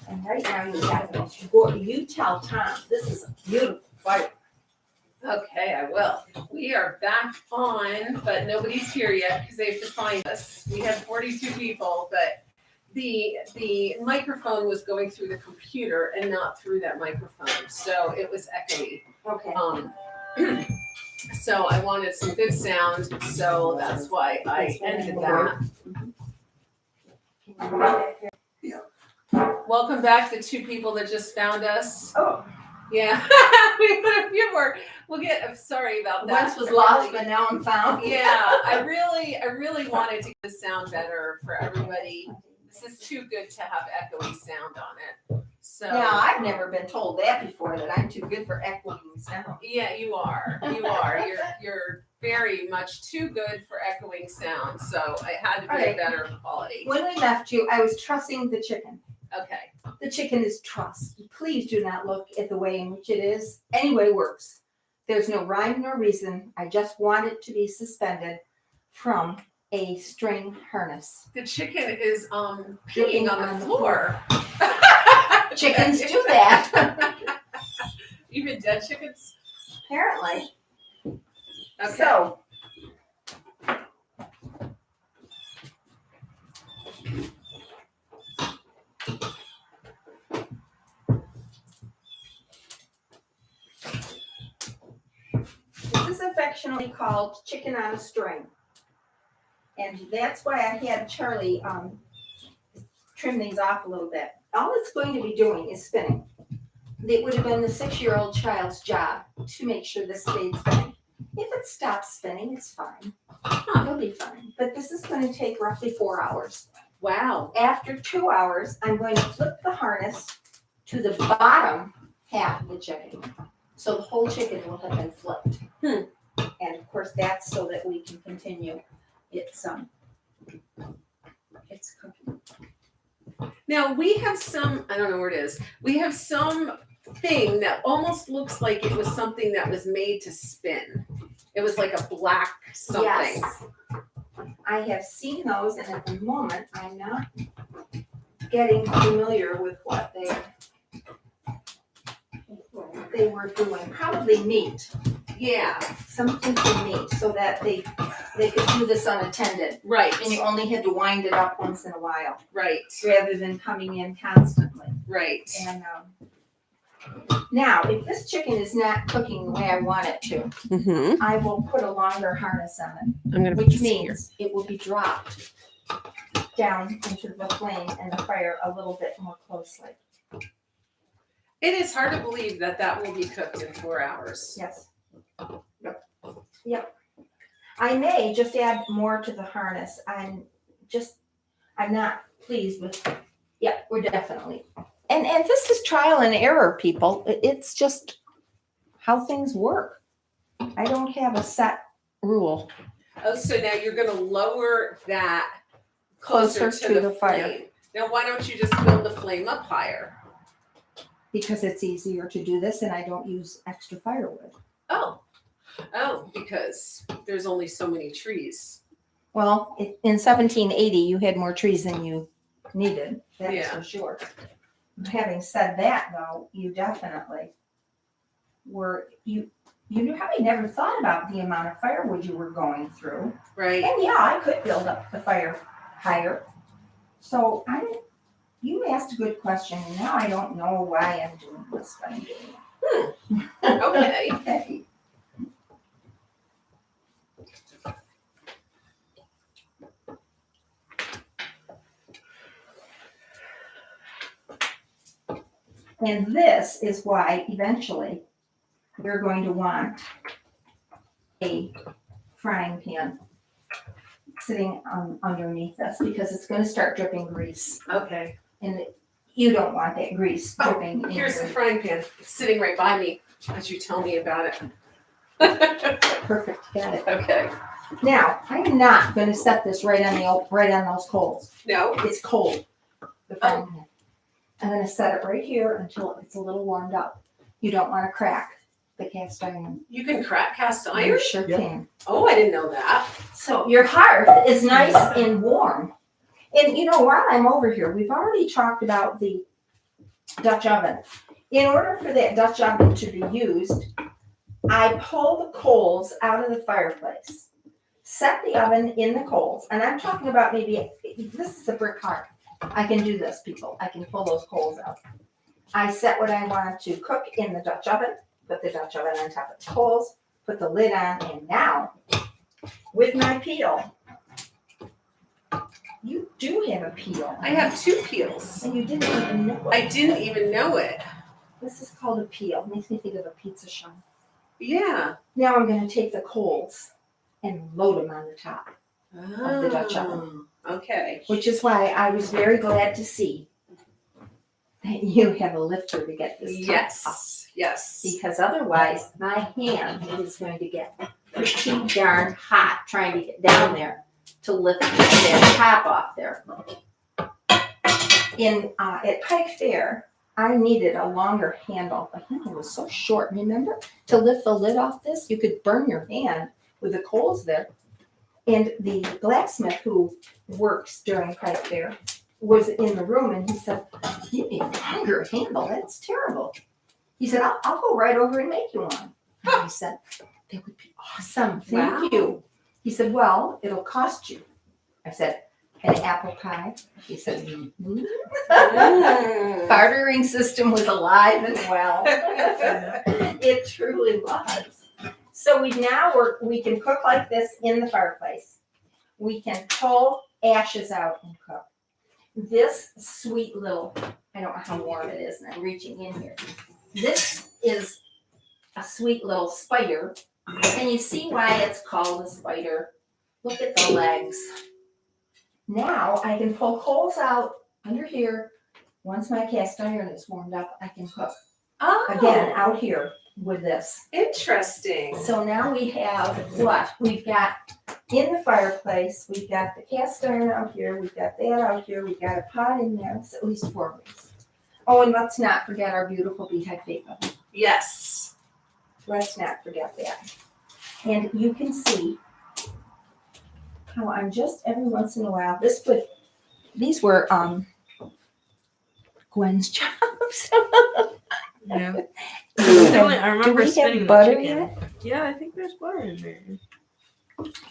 And right now you tell Tom, this is a beautiful fire. Okay, I will. We are back on, but nobody's here yet because they have to find us. We had 42 people, but the microphone was going through the computer and not through that microphone, so it was echoey. Okay. So I wanted some good sound, so that's why I ended that. Welcome back to two people that just found us. Oh. Yeah, we put a few more. We'll get. Sorry about that. Once was lost, but now I'm found. Yeah, I really wanted to get the sound better for everybody. This is too good to have echoey sound on it. So Yeah, I've never been told that before, that I'm too good for echoing sound. yeah, you are. You are. You're very much too good for echoing sound. So it had to be a better quality. When we left you, I was trussing the chicken. Okay. The chicken is trussed. Please do not look at the way in which it is. Anyway works. There's no rhyme nor reason. I just want it to be suspended from a string harness. The chicken is peeing on the floor. Chickens do that. Even dead chickens? Apparently. Okay. So, this is affectionately called chicken on a string. And that's why I had Charlie trim these off a little bit. All it's going to be doing is spinning. It would have been the 6-year-old child's job to make sure this stayed spinning. If it stops spinning, it's fine. It'll be fine. But this is going to take roughly 4 hours. Wow. After 2 hours, I'm going to flip the harness to the bottom half of the chicken. So the whole chicken will have been flipped. And of course, that's so that we can continue its cooking. Now we have some, I don't know where it is. We have some thing that almost looks like it was something that was made to spin. It was like a black something. Yes. I have seen those, and at the moment, I'm not getting familiar with what they were doing. Probably meat. Yeah. Something for meat, so that they could do this unattended. Right. And you only had to wind it up once in a while. Right. Rather than coming in constantly. Right. And now, if this chicken is not cooking the way I want it to, I will put a longer harness on it. I'm gonna Which means it will be dropped down into the flame and the fire a little bit more closely. It is hard to believe that will be cooked in 4 hours. Yes. Yep. I may just add more to the harness. I'm not pleased with. Yeah, we're definitely. And this is trial and error, people. It's just how things work. I don't have a set rule. Oh, so now you're going to lower that Closer to the fire. flame. Now, why don't you just build the flame up higher? Because it's easier to do this and I don't use extra firewood. Oh, because there's only so many trees. Well, in 1780, you had more trees than you needed. That's for sure. Having said that, though, you definitely were, you probably never thought about the amount of firewood you were going through. Right. And yeah, I could build up the fire higher. So you asked a good question, and now I don't know why I'm doing this, but I'm doing it. Okay. Okay. And this is why eventually we're going to want a frying pan sitting underneath this, because it's going to start dripping grease. Okay. And you don't want that grease dripping. Here's the frying pan. It's sitting right by me as you tell me about it. Perfect. Got it. Okay. Now, I'm not going to set this right on those coals. No. It's cold. The frying pan. I'm going to set it right here until it's a little warmed up. You don't want to crack the cast iron. You can crack cast iron? You sure can. Oh, I didn't know that. So your hearth is nice and warm. And you know, while I'm over here, we've already talked about the Dutch oven. In order for that Dutch oven to be used, I pull the coals out of the fireplace, set the oven in the coals, and I'm talking about maybe, this is a brick hearth. I can do this, people. I can pull those coals out. I set what I want to cook in the Dutch oven, put the Dutch oven on top of the coals, put the lid on, and now, with my peel, you do have a peel. I have 2 peels. And you didn't even know it. I didn't even know it. This is called a peel. Makes me think of a pizza shop. Yeah. Now I'm going to take the coals and load them on the top, of the Dutch oven. Okay. Which is why I was very glad to see that you have a lifter to get this top off. Yes. Because otherwise my hand is going to get pretty darn hot trying to get down there to lift that top off there. At Pike Fair, I needed a longer handle. The handle was so short, remember? To lift the lid off this, you could burn your hand with the coals there. And the blacksmith who works during Pike Fair was in the room and he said, "You need a longer handle, that's terrible." He said, I'll go right over and make you one. And I said, "That would be awesome, thank you." He said, "Well, it'll cost you." I said, "An apple pie?" He said, "Mm-hmm." Bartering system was alive and well. It truly was. So we can cook like this in the fireplace. We can pull ashes out and cook. This sweet little, I don't know how warm it is, and I'm reaching in here. This is a sweet little spider, and you see why it's called a spider. Look at the legs. Now I can pull coals out under here. Once my cast iron is warmed up, I can cook again out here with this. Interesting. So now we have what? We've got in the fireplace, we've got the cast iron out here, we've got that out here, we've got a pot in there. It's at least 4 weeks. Oh, and let's not forget our beautiful Beehive bake oven. Yes. Let's not forget that. And you can see how I'm just every once in a while, these were Gwen's jobs. Yeah. Do I remember we spinning have the butter chicken. yet? Yeah, I think there's butter in there.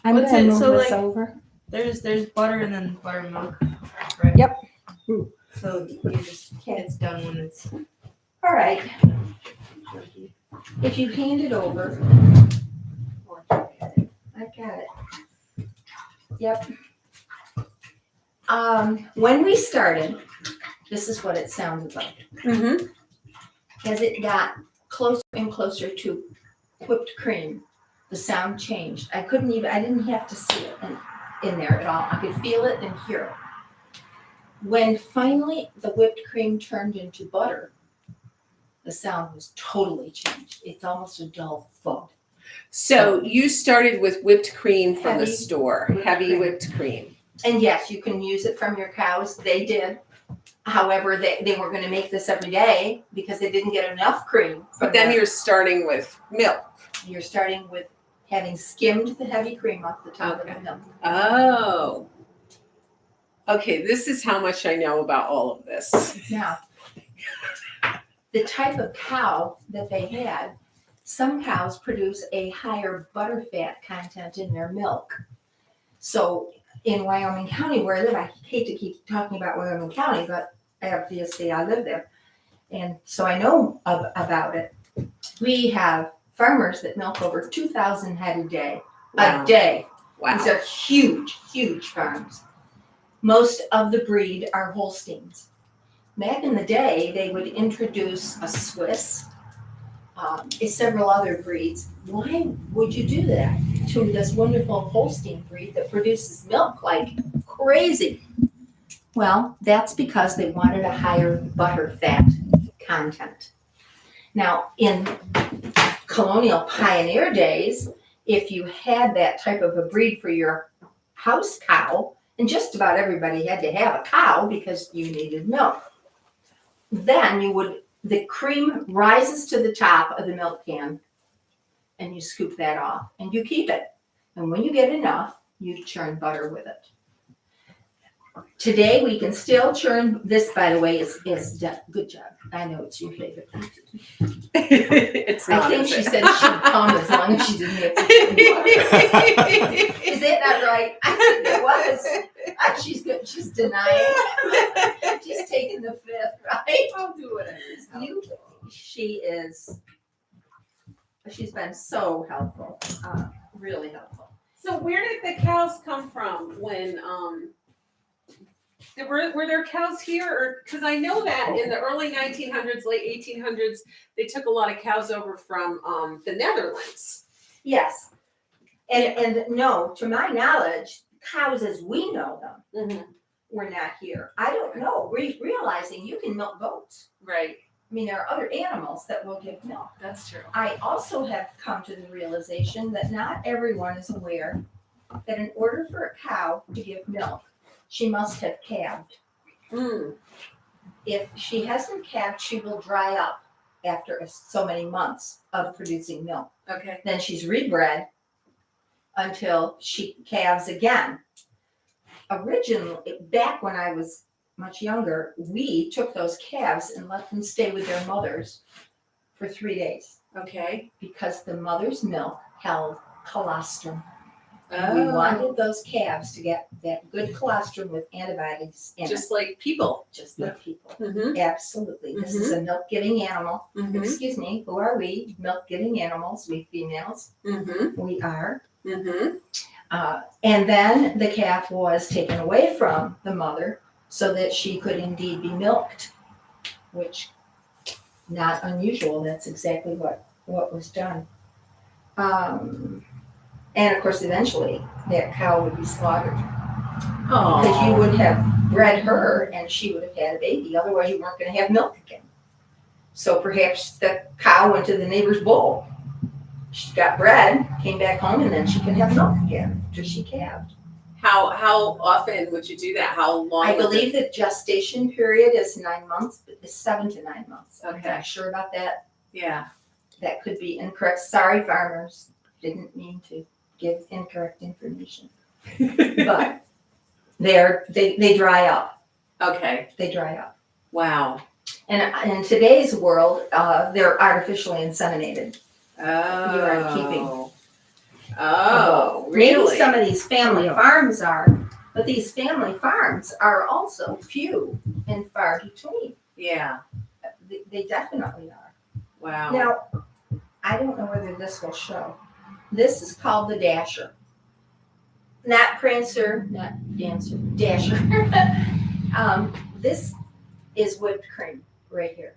I'm What's gonna it? move So, this like- over. There's butter and then buttermilk, right? Yep. So you just it's done when it's All right. If you hand it over, I've got it. Yep. When we started, this is what it sounded like. Mm-hmm. As it got closer and closer to whipped cream, the sound changed. I didn't have to see it in there at all. I could feel it and hear it. When finally the whipped cream turned into butter, the sound was totally changed. It's almost a dull thud. So you started with whipped cream from the Heavy store, whipped heavy cream. whipped cream. And yes, you can use it from your cows. They did. However, they were going to make this every day because they didn't get enough cream. But then you're starting with milk. You're starting with having skimmed the heavy cream off the top of the milk. Oh. Okay, this is how much I know about all of this. Now, the type of cow that they had, some cows produce a higher butterfat content in their milk. So in Wyoming County where I live, I hate to keep talking about Wyoming County, but obviously I live there. And so I know about it. We have farmers that milk over 2,000 head a day. Wow. A day. Wow. These are huge, huge farms. Most of the breed are Holsteins. Back in the day, they would introduce a Swiss, several other breeds. Why would you do that to this wonderful Holstein breed that produces milk like crazy? Well, that's because they wanted a higher butter fat content. Now, in colonial pioneer days, if you had that type of a breed for your house cow, and just about everybody had to have a cow because you needed milk, then the cream rises to the top of the milk can and you scoop that off and you keep it. And when you get enough, you churn butter with it. Today, we can still churn, this, by the way, is done. Good job. I know it's your favorite. It's I not, think is she it? said she'd come as long as she didn't have to churn water. Is that not right? I think it was. She's good. She's denying. She's taking the fifth, right? I'll do whatever. She's been so helpful, really helpful. So where did the cows come from when were there cows here, or because I know that in the early 1900s, late 1800s, they took a lot of cows over from the Netherlands. Yes. And no, to my knowledge, cows as we know them Mm-hmm. were not here. I don't know, realizing you can milk goats. Right, I mean, there are other animals that will give milk. that's true. I also have come to the realization that not everyone is aware that in order for a cow to give milk, she must have calved. Mm. If she hasn't calved, she will dry up after so many months of producing milk. Okay. Then she's rebred until she calves again. Originally, back when I was much younger, we took those calves and let them stay with their mothers for 3 days Okay. because the mother's milk held colostrum. And we wanted those calves to get that good colostrum with antibiotics in Just like people. just like people. Mm-hmm. Absolutely. This is a milk-giving animal. Mm-hmm. Excuse me, who are we? Milk-giving animals, we females. Mm-hmm. We are. Mm-hmm. And then the calf was taken away from the mother so that she could indeed be milked, which not unusual. That's exactly what was done. And of course, eventually that cow would be slaughtered because you would have bred her and she would have had a baby. Otherwise, you weren't going to have milk again. So perhaps the cow went to the neighbor's bull. She got bred, came back home, and then she can have milk again after she calved. How often would you do that? How long? I believe the gestation period is 9 months, but it's 7 to 9 months. I'm Okay. not sure about that. Yeah. That could be incorrect. Sorry, farmers. Didn't mean to give incorrect information. But they dry up. Okay. They dry up. Wow. And in today's world, they're artificially inseminated. Oh. are keeping. Oh, Maybe really? some of these family farms are, but these family farms are also few and far between. Yeah. They definitely are. Wow. Now, I don't know whether this will show. This is called the Dasher. Not Prancer, not Dancer, Dasher. This is whipped cream right here.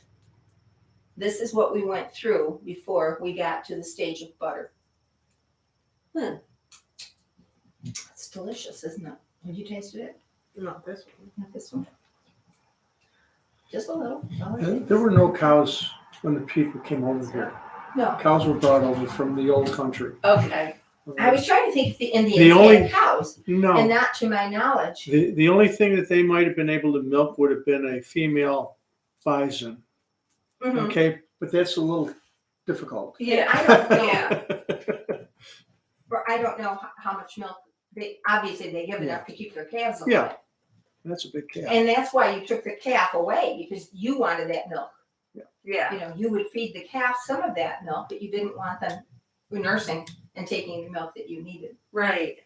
This is what we went through before we got to the stage of butter. It's delicious, isn't it? Have you tasted it? Not this one. Not this one. Just a little. There were no cows when the people came over here. No. Cows were brought over from the old country. Okay. I was trying to think if the Indians The only- had cows, and No, not to my knowledge. the only thing that they might have been able to milk would have been a female bison. Mhm. Okay, but that's a little difficult. Yeah. I don't know. Yeah. I don't know how much milk they obviously they give enough to keep their calves alive. Yeah. That's a big calf. And that's why you took the calf away because you wanted that milk. Yeah. You know, you would feed the calf some of that milk, but you didn't want them nursing and taking the milk that you needed. Right.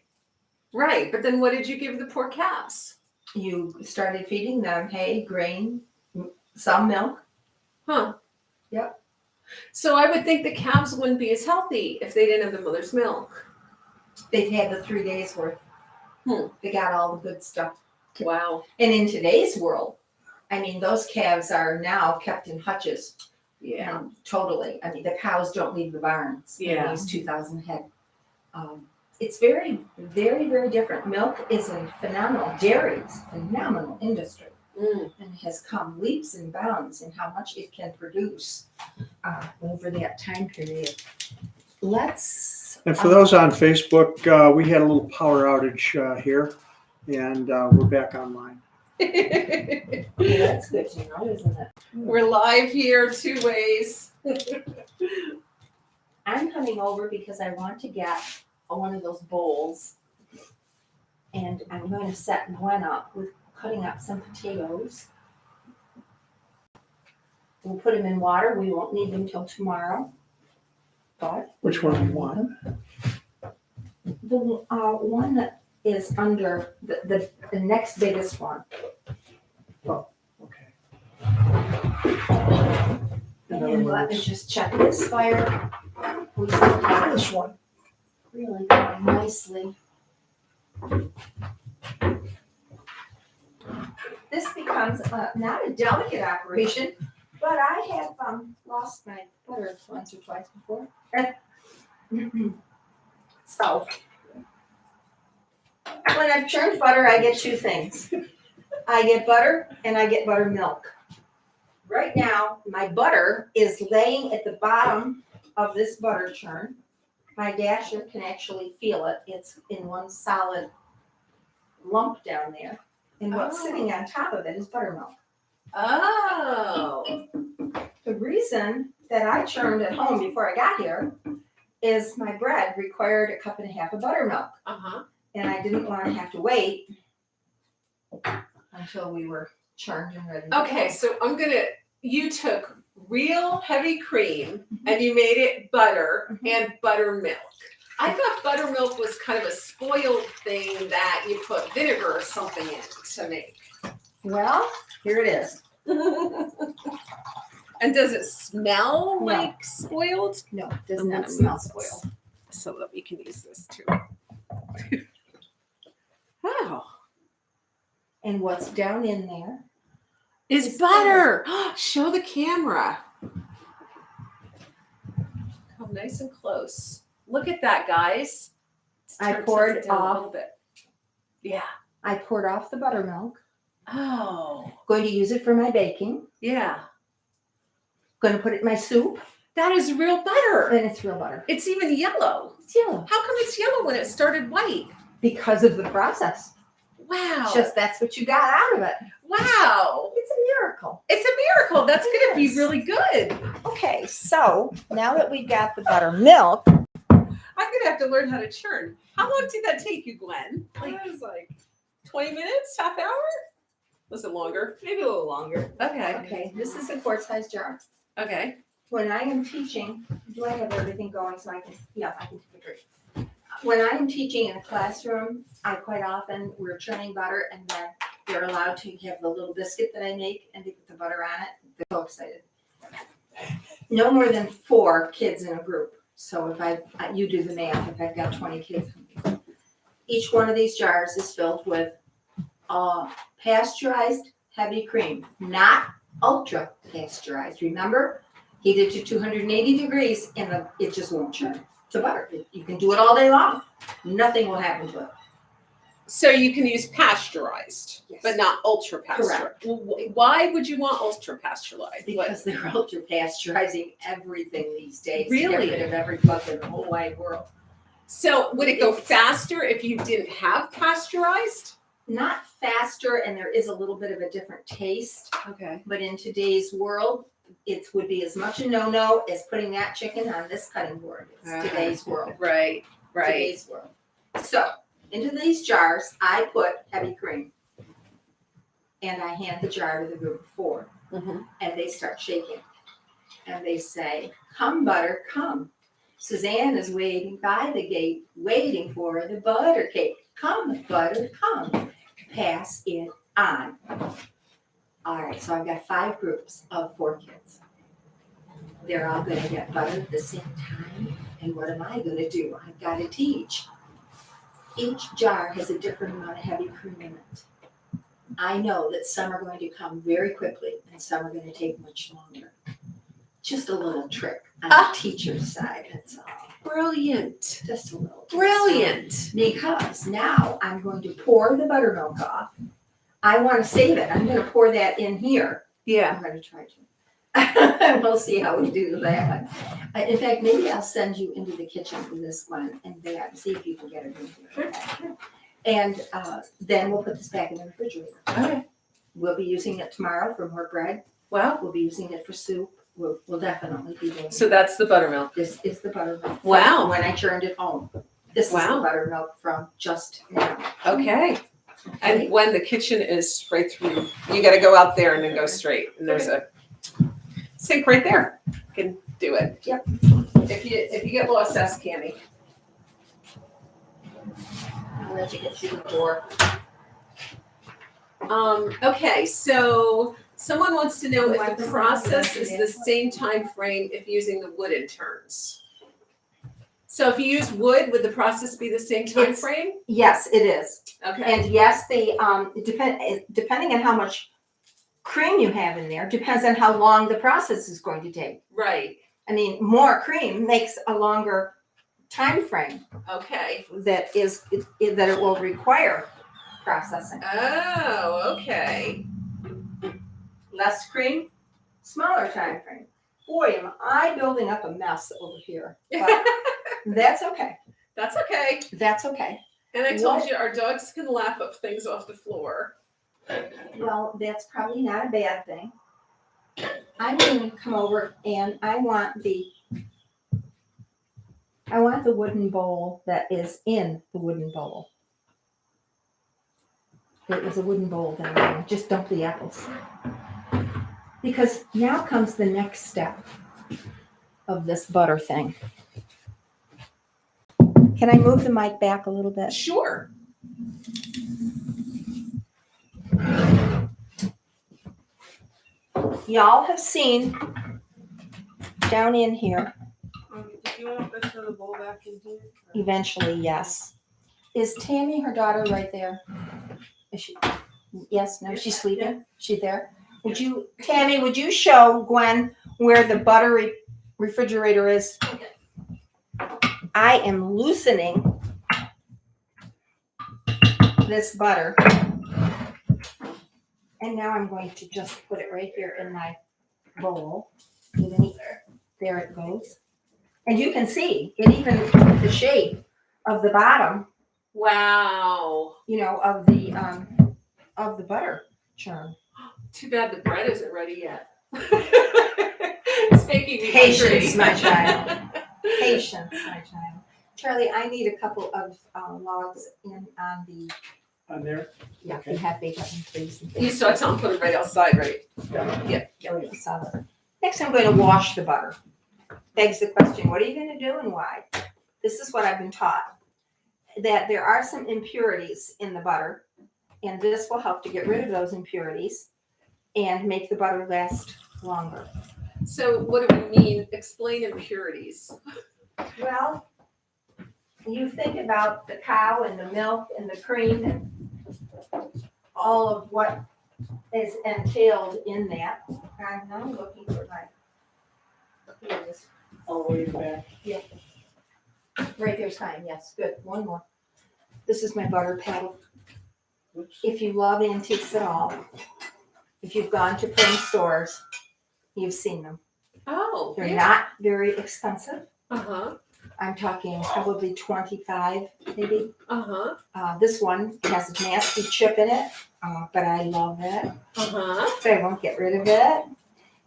Right. But then what did you give the poor calves? You started feeding them hay, grain, some milk. Huh. Yep. So I would think the calves wouldn't be as healthy if they didn't have the mother's milk. They've had the 3 days worth. They got all the good stuff. Wow. And in today's world, I mean, those calves are now kept in hutches. Yeah. Totally. I mean, the cows don't leave the barns. Yeah. These 2,000 head. It's very, very, very different. Milk is a phenomenal, dairy is a phenomenal industry. Mm. And has come leaps and bounds in how much it can produce over that time period. And for those on Facebook, we had a little power outage here, and we're back online. Okay, that's good to know, isn't it? We're live here 2 ways. I'm coming over because I want to get one of those bowls, and I'm going to set one up with cutting up some potatoes. We'll put them in water. We won't need them till tomorrow. But Which one do you want? the one that is under the next biggest one. Okay. And let me just check this fire. We still have This one. really going nicely. This becomes not a delicate operation, but I have lost my butter once or twice before. So, when I've churned butter, I get two things. I get butter and I get buttermilk. Right now, my butter is laying at the bottom of this butter churn. My dasher can actually feel it. It's in one solid lump down there. And what's sitting on top of it is buttermilk. Oh. The reason that I churned at home before I got here is my bread required a cup and a half of buttermilk. Uh-huh. And I didn't want to have to wait until we were churned and ready. Okay, so you took real heavy cream and you made it butter and buttermilk. I thought buttermilk was kind of a spoiled thing that you put vinegar or something in to make. Well, here it is. And does it smell No. like spoiled? No, it does I'm not gonna smell move this spoiled. so that we can use this too. Oh, And what's down in there? it's It's butter. Show the camera. Come nice and close. Look at that, guys. I Turn poured it down a off. little bit. Yeah. I poured off the buttermilk. Oh, Going to use it for my baking. yeah. Going to put it in my soup. That is real butter. And it's real butter. It's even yellow. It's yellow. How come it's yellow when it started white? Because of the process. Wow. Just that's what you got out of it. Wow. It's a miracle. It's a miracle. That's going to be Yes. really good. Okay, so now that we've got the buttermilk, I'm going to have to learn how to churn. How long did that take you, Gwen? It was like 20 minutes, half hour? Was it longer? Maybe a little longer. Okay. okay, this is a quart-sized jar. Okay. When I am teaching, do I have everything going so I can, yeah, I can take a drink. When I am teaching in a classroom, I quite often, we're churning butter and then they're allowed to have the little biscuit that I make and they put the butter on it. They're so excited. No more than 4 kids in a group. So if you do the math, if I've got 20 kids, each one of these jars is filled with pasteurized heavy cream, not ultra pasteurized. Remember, heated to 280 degrees and it just won't churn to butter. You can do it all day long. Nothing will happen to it. So you can use pasteurized, Yes. but not ultra pasteurized. Correct. Well, why would you want ultra pasteurized? Because they're ultra pasteurizing everything these days. Really? To get rid of every bug in the whole wide world. So would it go faster if you didn't have pasteurized? Not faster, and there is a little bit of a different taste. Okay. But in today's world, it would be as much a no-no as putting that chicken on this cutting board. It's today's world. Right. Right. Today's world. So, into these jars, I put heavy cream. And I hand the jar to the group of 4. Mhm. And they start shaking. And they say, "Come, butter, come. Suzanne is waiting by the gate, waiting for the butter cake. Come, butter, come. Pass it on." All right, so I've got 5 groups of 4 kids. They're all going to get butter at the same time. And what am I going to do? I've got to teach. Each jar has a different amount of heavy cream in it. I know that some are going to come very quickly and some are going to take much longer. Just a little trick on the teacher's side, that's all. Brilliant. Just a little. Brilliant. Because now I'm going to pour the buttermilk off. I want to save it. I'm going to pour that in here. Yeah. I'm going to try to. And we'll see how we do that. In fact, maybe I'll send you into the kitchen for this one and that, see if you can get it in here. And then we'll put this back in the refrigerator. Okay. We'll be using it tomorrow for more bread. Well, We'll be using it for soup. We'll definitely be doing so that's the buttermilk. This is the buttermilk. Wow. When I churned it home. This is the Wow. buttermilk from just now. Okay. And when the kitchen is right through, you gotta go out there and then go straight, and there's a sink right there. You can do it. Yep. If you get lost, ask Cammy. I'll let you get through the door. Okay, so someone wants to know if the process is the same time frame if using the wooden turns. So if you use wood, would the process be the same time frame? Yes, it is. Okay. And yes, depending on how much cream you have in there, depends on how long the process is going to take. Right. I mean, more cream makes a longer time frame Okay. that it will require processing. Oh, okay. Less cream, smaller time frame. Boy, am I building up a mess over here. But that's okay. That's okay. That's okay. And I told you our dogs can lap up things off the floor. Well, that's probably not a bad thing. I'm going to come over and I want the wooden bowl that is in the wooden bowl. It was a wooden bowl that I want. Just dump the apples. Because now comes the next step of this butter thing. Can I move the mic back a little bit? Sure. Y'all have seen down in here, Did you want this little bowl back in here? eventually, yes. Is Tammy, her daughter, right there? Is she? Yes, no, she's sleeping. She there? Tammy, would you show Gwen where the butter refrigerator is? I am loosening this butter. And now I'm going to just put it right here in my bowl. There it goes. And you can see it even the shape of the bottom, Wow. of the butter churn. Too bad the bread isn't ready yet. It's making me Patience, hungry. my child. Patience, my child. Charlie, I need a couple of logs in on the. On there? Yeah, Okay. you have bacon, please. You saw Tom put it right outside, right? Yeah, you saw that. Next, I'm going to wash the butter. Begs the question, what are you going to do and why? This is what I've been taught, that there are some impurities in the butter, and this will help to get rid of those impurities and make the butter last longer. So what do we mean? Explain impurities. Well, you think about the cow and the milk and the cream and all of what is entailed in that. I'm now looking for my, here it is. All the way back. Right there's fine, yes, good, one more. This is my butter paddle. Whoops. If you love antiques at all, if you've gone to prim stores, you've seen them. Oh, They're yeah. not very expensive. Uh-huh. I'm talking probably 25, maybe. Uh-huh. This one has a nasty chip in it, but I love it. Uh-huh. But I won't get rid of it.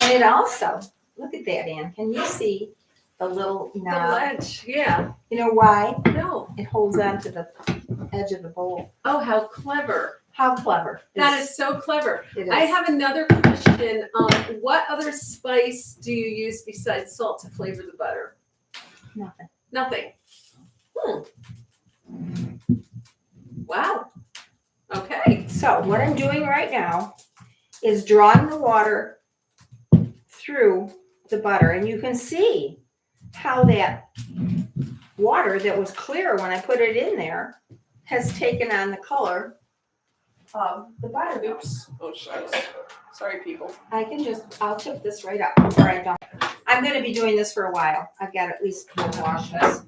And it also, look at that, Ann. Can you see the little The knob? ledge, yeah. You know why? No. It holds on to the edge of the bowl. Oh, how clever. How clever. That is so clever. It is. I have another question. What other spice do you use besides salt to flavor the butter? Nothing. Nothing. Wow. Okay. So what I'm doing right now is drawing the water through the butter, and you can see how that water that was clear when I put it in there has taken on the color of the buttermilk. Oops. Oh, shucks. Sorry, people. I'll tip this right up before I dump it. I'm going to be doing this for a while. I've got at least one wash this.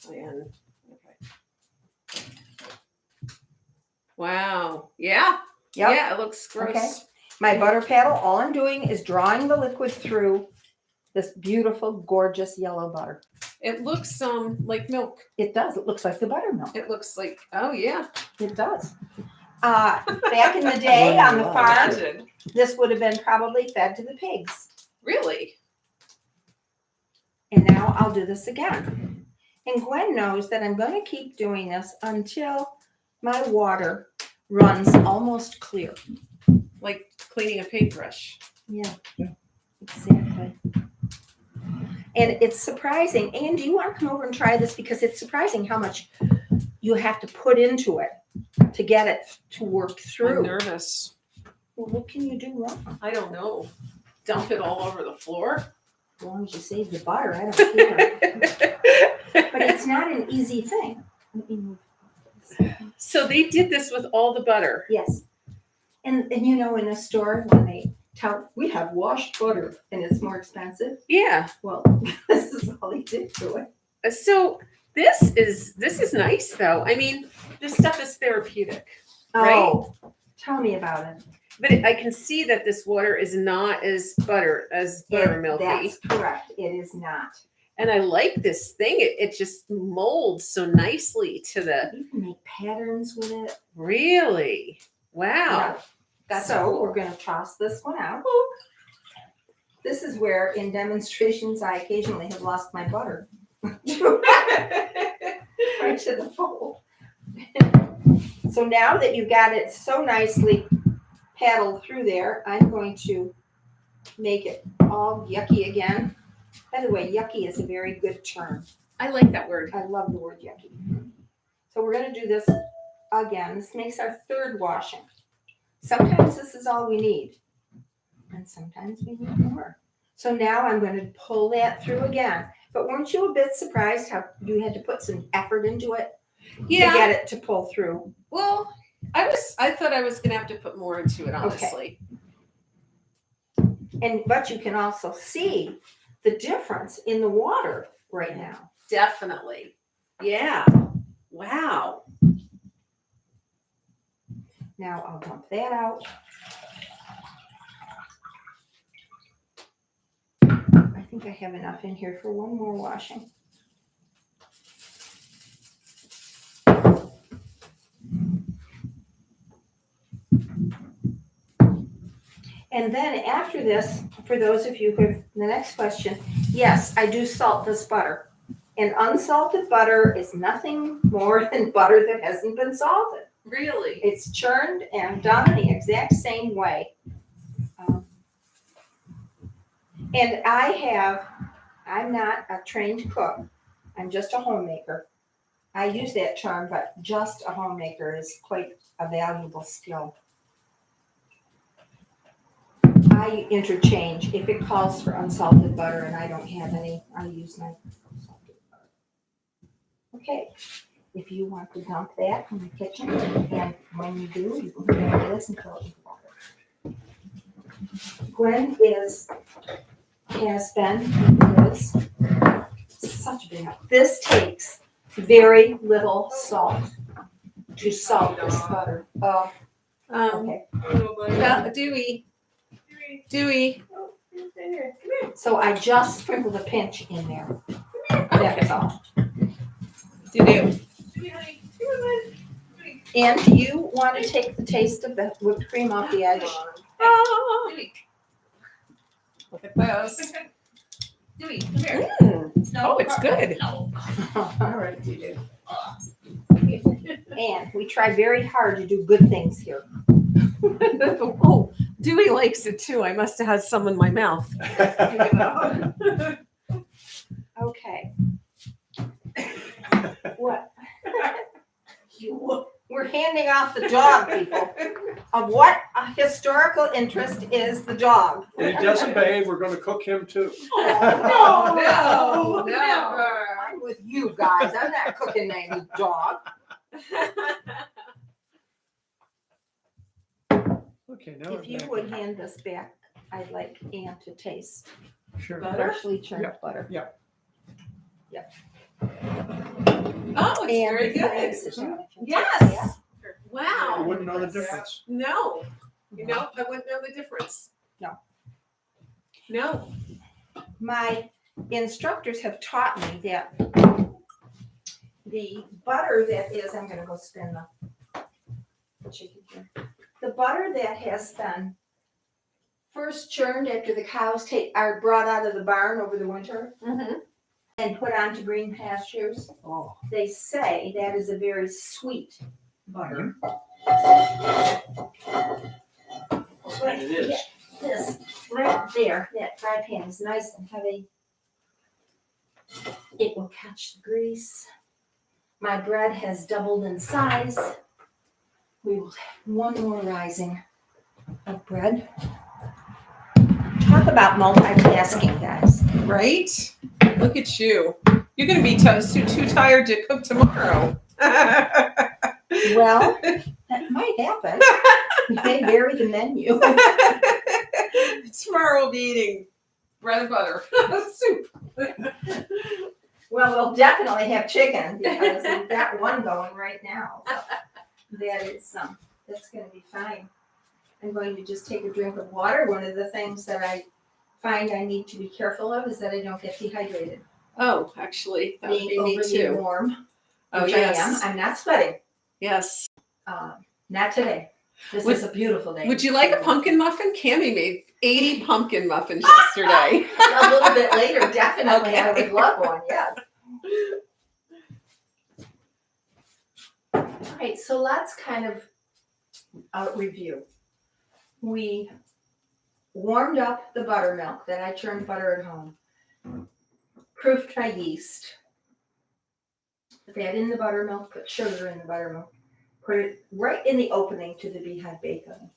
Man. Okay. Wow. Yeah. Yep. Yeah, it looks gross. Okay. My butter paddle, all I'm doing is drawing the liquid through this beautiful, gorgeous yellow butter. It looks like milk. It does. It looks like the buttermilk. It looks like, oh yeah. It does. Back in the day on the farm, Imagine. this would have been probably fed to the pigs. Really? And now I'll do this again. And Gwen knows that I'm going to keep doing this until my water runs almost clear. Like cleaning a paintbrush. Yeah, exactly. And it's surprising. Anne, do you want to come over and try this? Because it's surprising how much you have to put into it to get it to work I'm through. nervous. Well, what can you do wrong? I don't know. Dump it all over the floor. As long as you save the butter, I don't care. But it's not an easy thing. Let me move this. So they did this with all the butter. Yes. And you know, in a store, when they tell, we have washed butter and it's more expensive. Yeah. Well, this is all they did to it. So this is nice though. I mean, this stuff is therapeutic. Right? Oh, tell me about it. But I can see that this water is not as buttermilky. That's correct. It is not. And I like this thing. It just molds so nicely to the. You can make patterns with it. Really? Wow. Yeah. So we're going to toss this one out. This is where, in demonstrations, I occasionally have lost my butter. Right to the bowl. So now that you've got it so nicely paddled through there, I'm going to make it all yucky again. By the way, yucky is a very good term. I like that word. I love the word yucky. So we're going to do this again. This makes our third washing. Sometimes this is all we need, and sometimes we need more. So now I'm going to pull that through again. But weren't you a bit surprised how you had to put some effort into it to get it to pull through? Well, I thought I was gonna have to put more into it, honestly. But you can also see the difference in the water right now. Definitely. Yeah. Wow. Now I'll dump that out. I think I have enough in here for one more washing. And then after this, for those of you who have the next question, yes, I do salt this butter. And unsalted butter is nothing more than butter that hasn't been salted. Really? It's churned and done the exact same way. And I'm not a trained cook. I'm just a homemaker. I use that term, but just a homemaker is quite a valuable skill. I interchange. If it calls for unsalted butter and I don't have any, I use my salted butter. Okay, if you want to dump that in the kitchen, and when you do, you can grab this and fill it with water. Gwen is such a big help. This takes very little salt to salt this butter. Oh, okay. Dewey. So I just sprinkled a pinch in there. That's all. Doo-doo. And do you want to take the taste of the whipped cream off the edge? Look at those. Dewey, come here. Oh, it's good. No. All right, Doo-doo. And we try very hard to do good things here. Oh, Dewey likes it too. I must have had some in my mouth. Okay. What? We're handing off the dog, people. Of what historical interest is the dog? If he doesn't behave, we're gonna cook him too. No, never. I'm with you guys. I'm not cooking any dog. Okay, now If you would hand this back, I'd like Anne to taste Sure. freshly churned Yeah. butter. Yeah. Yep. Oh, it's And very before you good. sit down, if you Yes. take that. You Wow. wouldn't know the difference. No. You know, I wouldn't know the difference. No. No. My instructors have taught me that the butter that is, I'm gonna go spin the chicken here. The butter that has been first churned after the cows are brought out of the barn over the winter, Mm-hmm. and put onto green pastures. Oh, They say that is a very sweet butter. it is. This right there, that fry pan is nice and heavy. It will catch the grease. My bread has doubled in size. We will have one more rising of bread. Talk about multitasking, guys. Right? Look at you. You're gonna be too tired to cook tomorrow. Well, that might happen. We may vary the menu. Tomorrow we'll be eating bread and butter soup. Well, we'll definitely have chicken because we've got one going right now. So that is that's going to be fine. I'm going to just take a drink of water. One of the things that I find I need to be careful of is that I don't get dehydrated. Oh, actually, that would Being be me overly too. warm, Oh, which yes. I am. I'm not sweating. Yes. Not today. This is a beautiful day. Would you like a pumpkin muffin? Cammie made 80 pumpkin muffins yesterday. A little bit later, definitely. I Okay. would love one. Yes. All right, so let's kind of review. We warmed up the buttermilk that I churned butter at home, proofed my yeast, put that in the buttermilk, put sugar in the buttermilk, put it right in the opening to the Beehive bake oven.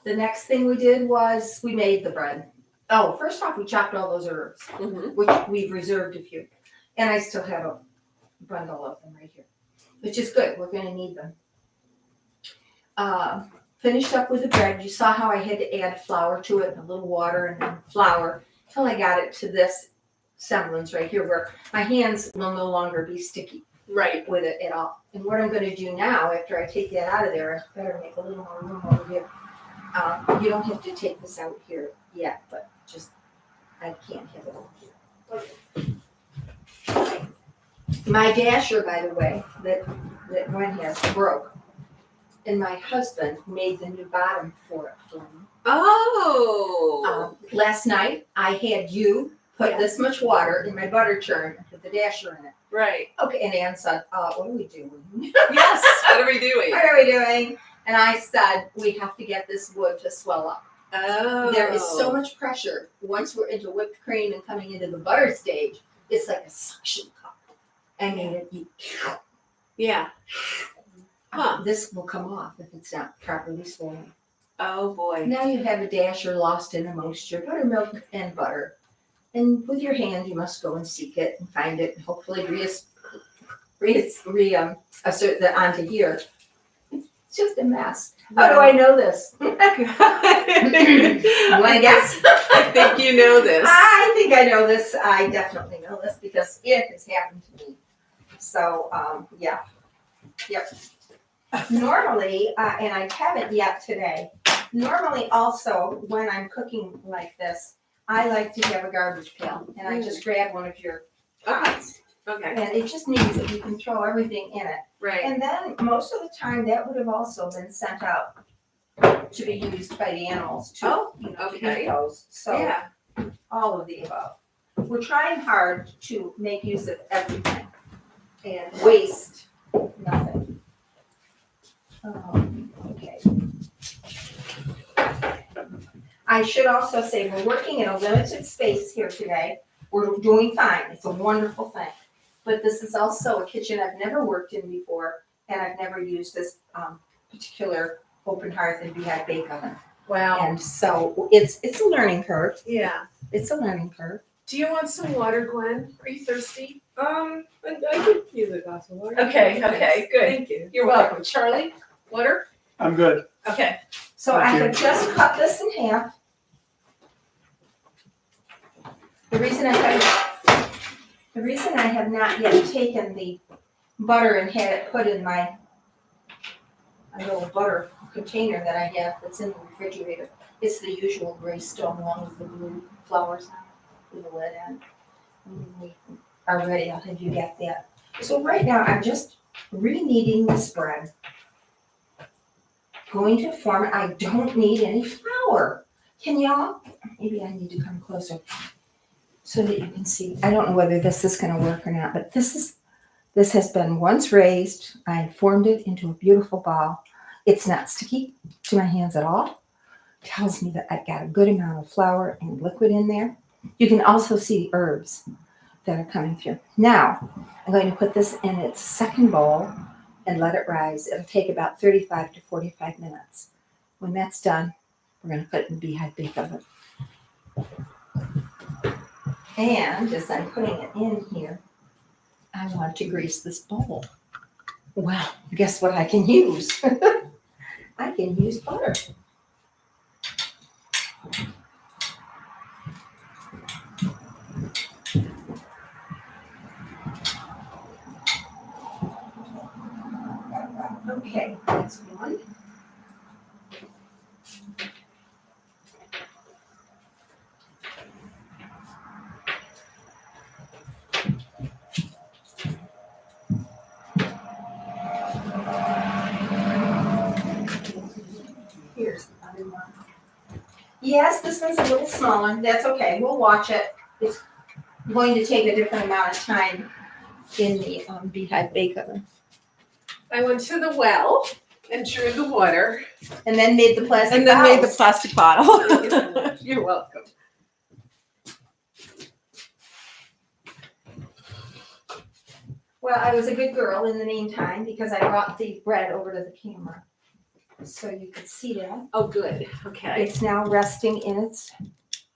The next thing we did was we made the bread. Oh, first off, we chopped all those herbs, Mhm. which we've reserved a few. And I still have a bundle of them right here, which is good. We're going to need them. Finished up with the bread. You saw how I had to add flour to it, and a little water and then flour, till I got it to this semblance right here where my hands will no longer be sticky Right. with it at all. And what I'm going to do now, after I take that out of there, I better make a little more room over here. You don't have to take this out here yet, but just, I can't have it over here. My dasher, by the way, that Gwen has broke. And my husband made the new bottom for it for me. Oh. Last night, I had you put Yeah. this much water in my butter churn and put the dasher in it. Right. Okay, and Ann said, what are we doing? Yes. What are we doing? What are we doing? And I said, we have to get this wood to swell up. Oh. There is so much pressure. Once we're into whipped cream and coming into the butter stage, it's like a suction cup. I mean, Yeah. Huh. this will come off if it's not properly swollen. Oh boy. Now you have a dasher lost in amongst your buttermilk and butter. And with your hand, you must go and seek it and find it and hopefully assert that onto here. It's just a mess. How do I know this? You want to guess? I think you know this. I think I know this. I definitely know this because it has happened to me. So, yeah. Yep. Normally, and I haven't yet today, normally also when I'm cooking like this, I like to have a garbage pail and I just grab one of your pots. Okay. And it just means that you can throw everything in it. Right. And then most of the time that would have also been sent out to be used by the animals too. Oh, to okay. eat those. So Yeah. all of the above. We're trying hard to make use of everything and waste nothing. Okay. I should also say we're working in a limited space here today. We're doing fine. It's a wonderful thing. But this is also a kitchen I've never worked in before, and I've never used this particular open hearth and Beehive bake oven. Wow. And so it's a learning curve. Yeah. It's a learning curve. Do you want some water, Gwen? Are you thirsty? I could use a glass of water. Okay, okay, good. Thank you. You're welcome. Charlie, water? I'm good. Okay. So Thank I you. have just cut this in half. The reason I have not yet taken the butter and had it put in my little butter container that I have that's in the refrigerator. It's the usual gray stone one with the blue flowers on it, with the lid on it. When we are ready, I'll have you get that. So right now, I'm just re-kneading this bread. Going to form it. I don't need any flour. Can y'all? Maybe I need to come closer. so that you can see. I don't know whether this is going to work or not, but this has been once raised. I formed it into a beautiful ball. It's not sticky to my hands at all. Tells me that I've got a good amount of flour and liquid in there. You can also see the herbs that are coming through. Now, I'm going to put this in its second bowl and let it rise. It'll take about 35 to 45 minutes. When that's done, we're going to put it in the Beehive bake oven. And as I'm putting it in here, I want to grease this bowl. Well, guess what I can use? I can use butter. Okay, that's one. Here's the other one. Yes, this one's a little smaller. That's okay. We'll watch it. It's going to take a different amount of time in the Beehive bake oven. I went to the well and drew the water And then made the plastic and then made the bottles. plastic bottle. You're welcome. Well, I was a good girl in the meantime because I brought the bread over to the camera. So you could see that. Oh, good. Okay. It's now resting in its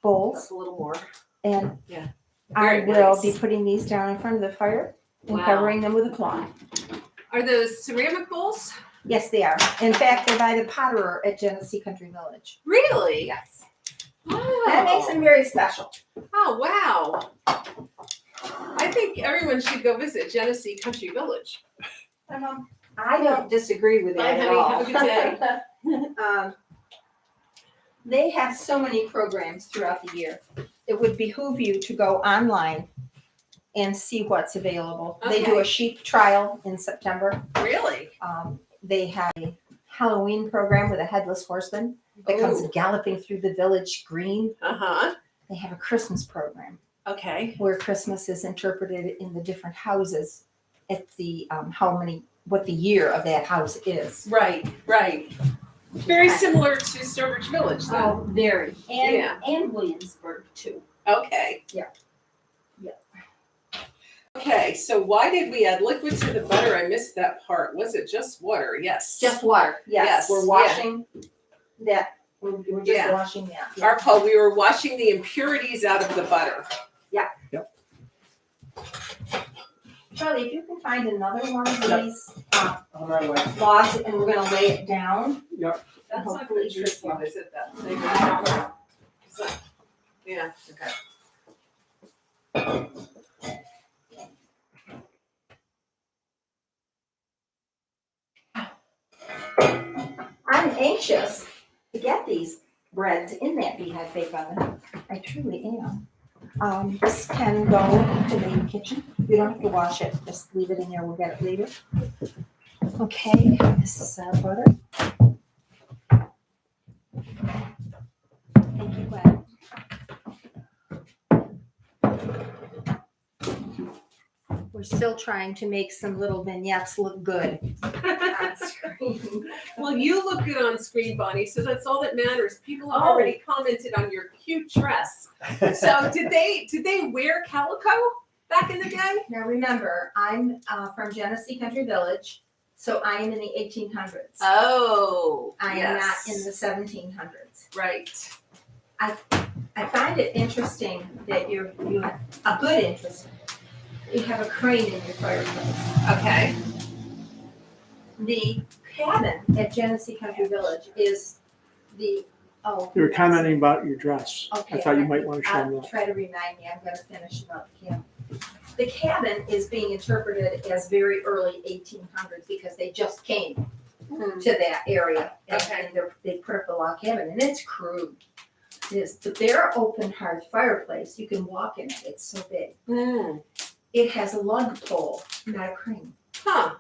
bowls. That's a little more. And Yeah. I Very will nice. be putting these down in front of the fire and Wow. covering them with a cloth. Are those ceramic bowls? Yes, they are. In fact, they're by the potterer at Genesee Country Village. Really? Yes. Wow. That makes them very special. Oh, wow. I think everyone should go visit Genesee Country Village. I don't disagree with Bye, that at honey. all. Have a good day. They have so many programs throughout the year. It would behoove you to go online and see what's available. They do Okay. a sheep trial in September. Really? They have a Halloween program with a headless horseman that comes Ooh. galloping through the village green. Uh-huh. They have a Christmas program Okay. where Christmas is interpreted in the different houses at the what the year of that house is. Right, right. Very similar to Sturbridge Village then. Oh, very. Yeah. And Williamsburg too. Okay. Yeah. Yeah. Okay, so why did we add liquid to the butter? I missed that part. Was it just water? Yes. Just water. Yes. Yes, We're yeah. washing that. We're just Yeah. washing that. Yeah. Our Paul, we were washing the impurities out of the butter. Charlie, if you can find another one of Yep. these On my way. logs and we're gonna lay it down. That's not Hopefully good this tricky, one. is it? That thing? Yeah, okay. I'm anxious to get these breads in that Beehive bake oven. I truly am. This can go to the kitchen. You don't have to wash it. Just leave it in there. We'll get it later. Okay, this is our butter. Thank you, Gwen. We're still trying to make some little vignettes look good on screen. Well, you look good on screen, Bonnie, so that's all that matters. People have Oh. already commented on your cute dress. So did they wear calico back in the day? Now remember, I'm from Genesee Country Village, so I am in the 1800s. Oh, I am not in the 1700s. Right. I find it interesting that you have a good interest. You have a crane in your fireplace. Okay. The cabin at Genesee Country Village is the You were commenting about your dress. Okay, I thought you might want to show them I'll that. try to remind me. I'm going to finish about the cabin. The cabin is being interpreted as very early 1800s because they just came Mhm. to that area Okay. and they put up a log cabin and it's crude. It is, but their open hearth fireplace, you can walk in it. It's so big. Mm. It has a lug pole, not a crane. Huh.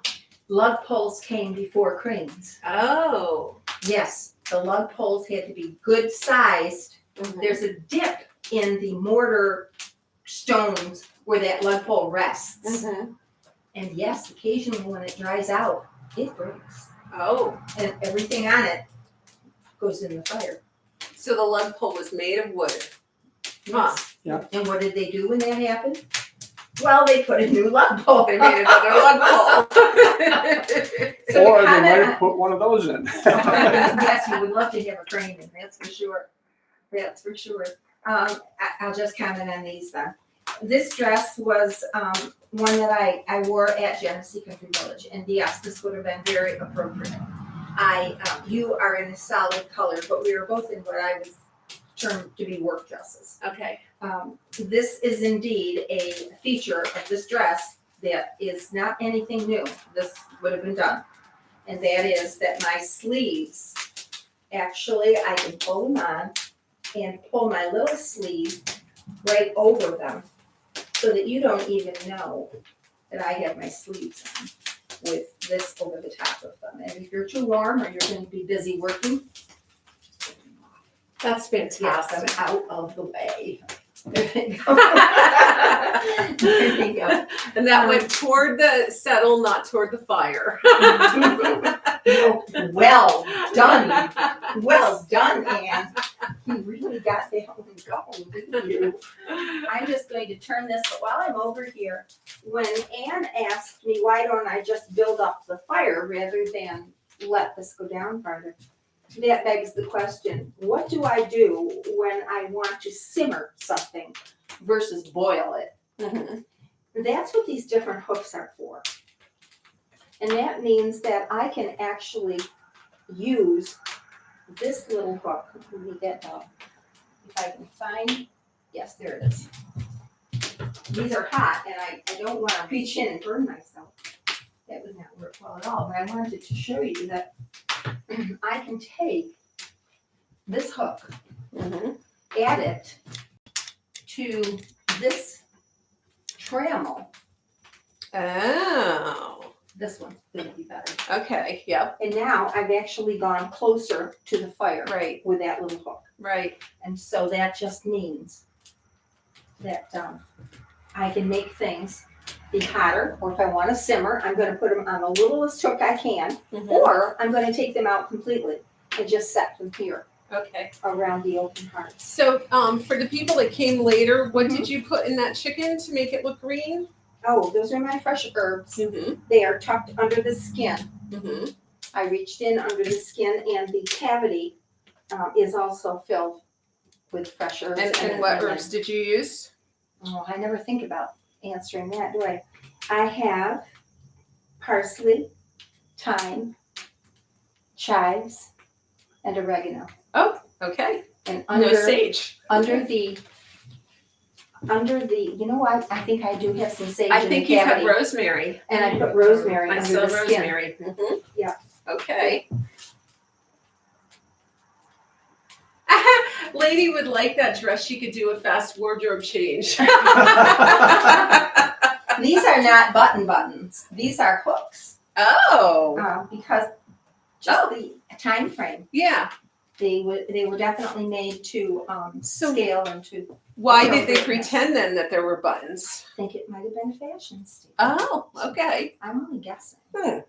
Lug poles came before cranes. Oh. Yes, the lug poles had to be good sized. Mhm. There's a dip in the mortar stones where that lug pole rests. Mm-hmm. And yes, occasionally when it dries out, it breaks. Oh, And everything on it goes in the fire. so the lug pole was made of wood. Huh. Yes. And what did they do when that happened? Well, they put a new lug pole. They made another lug pole. So Or the they might comment- have put one of those in. Yes, you would love to have a crane in, that's for sure. That's for sure. I'll just comment on these then. This dress was one that I wore at Genesee Country Village, and yes, this would have been very appropriate. You are in a solid color, but we are both in what I would term to be work dresses. Okay. This is indeed a feature of this dress that is not anything new. This would have been done. And that is that my sleeves, actually, I can pull them on and pull my little sleeve right over them so that you don't even know that I have my sleeves on with this over the top of them. And if you're too warm or you're going to be busy working, That's yes, fantastic. I'm out of the way. There you go. There you go. And that went toward the settle, not toward the fire. Well done. Well done, Anne. You really got that one going, didn't you? I'm just going to turn this, but while I'm over here, when Anne asked me, why don't I just build up the fire rather than let this go down farther? That begs the question, what do I do when I want to simmer something versus boil it? Mhm. That's what these different hooks are for. And that means that I can actually use this little hook. Let me get that, if I can find, yes, there it is. These are hot and I don't want to reach in and burn myself. That would not work well at all, but I wanted to show you that I can take this hook, Mhm. add it to this trammel. Oh, This one's gonna be better. okay, yep, And now I've actually gone closer to the fire right, with that little hook. right. And so that just means that I can make things be hotter, or if I want to simmer, I'm going to put them on the littlest hook I can, Mhm. or I'm going to take them out completely and just set them here Okay. around the open heart. So, for the people that came later, what did you put in that chicken to make it look green? Oh, those are my fresh herbs. Mm-hmm. They are tucked under the skin. Mm-hmm. I reached in under the skin, and the cavity is also filled with fresh herbs. And what herbs did you use? Oh, I never think about answering that, do I? I have parsley, thyme, chives, and oregano. Okay. And No under sage. under the, you know what? I think I do have some sage I in think the you had cavity. rosemary. And I put rosemary I under saw the skin. rosemary. Mm-hmm. Yeah. Okay. Lady would like that dress. She could do a fast wardrobe change. These are not buttons. These are hooks. Oh. Because just the time frame. Yeah. They were definitely made to So- scale and to. Why did they Appropriateness. pretend then that there were buttons? I think it might have been a fashion statement. Oh, okay. I'm only guessing. Hmm.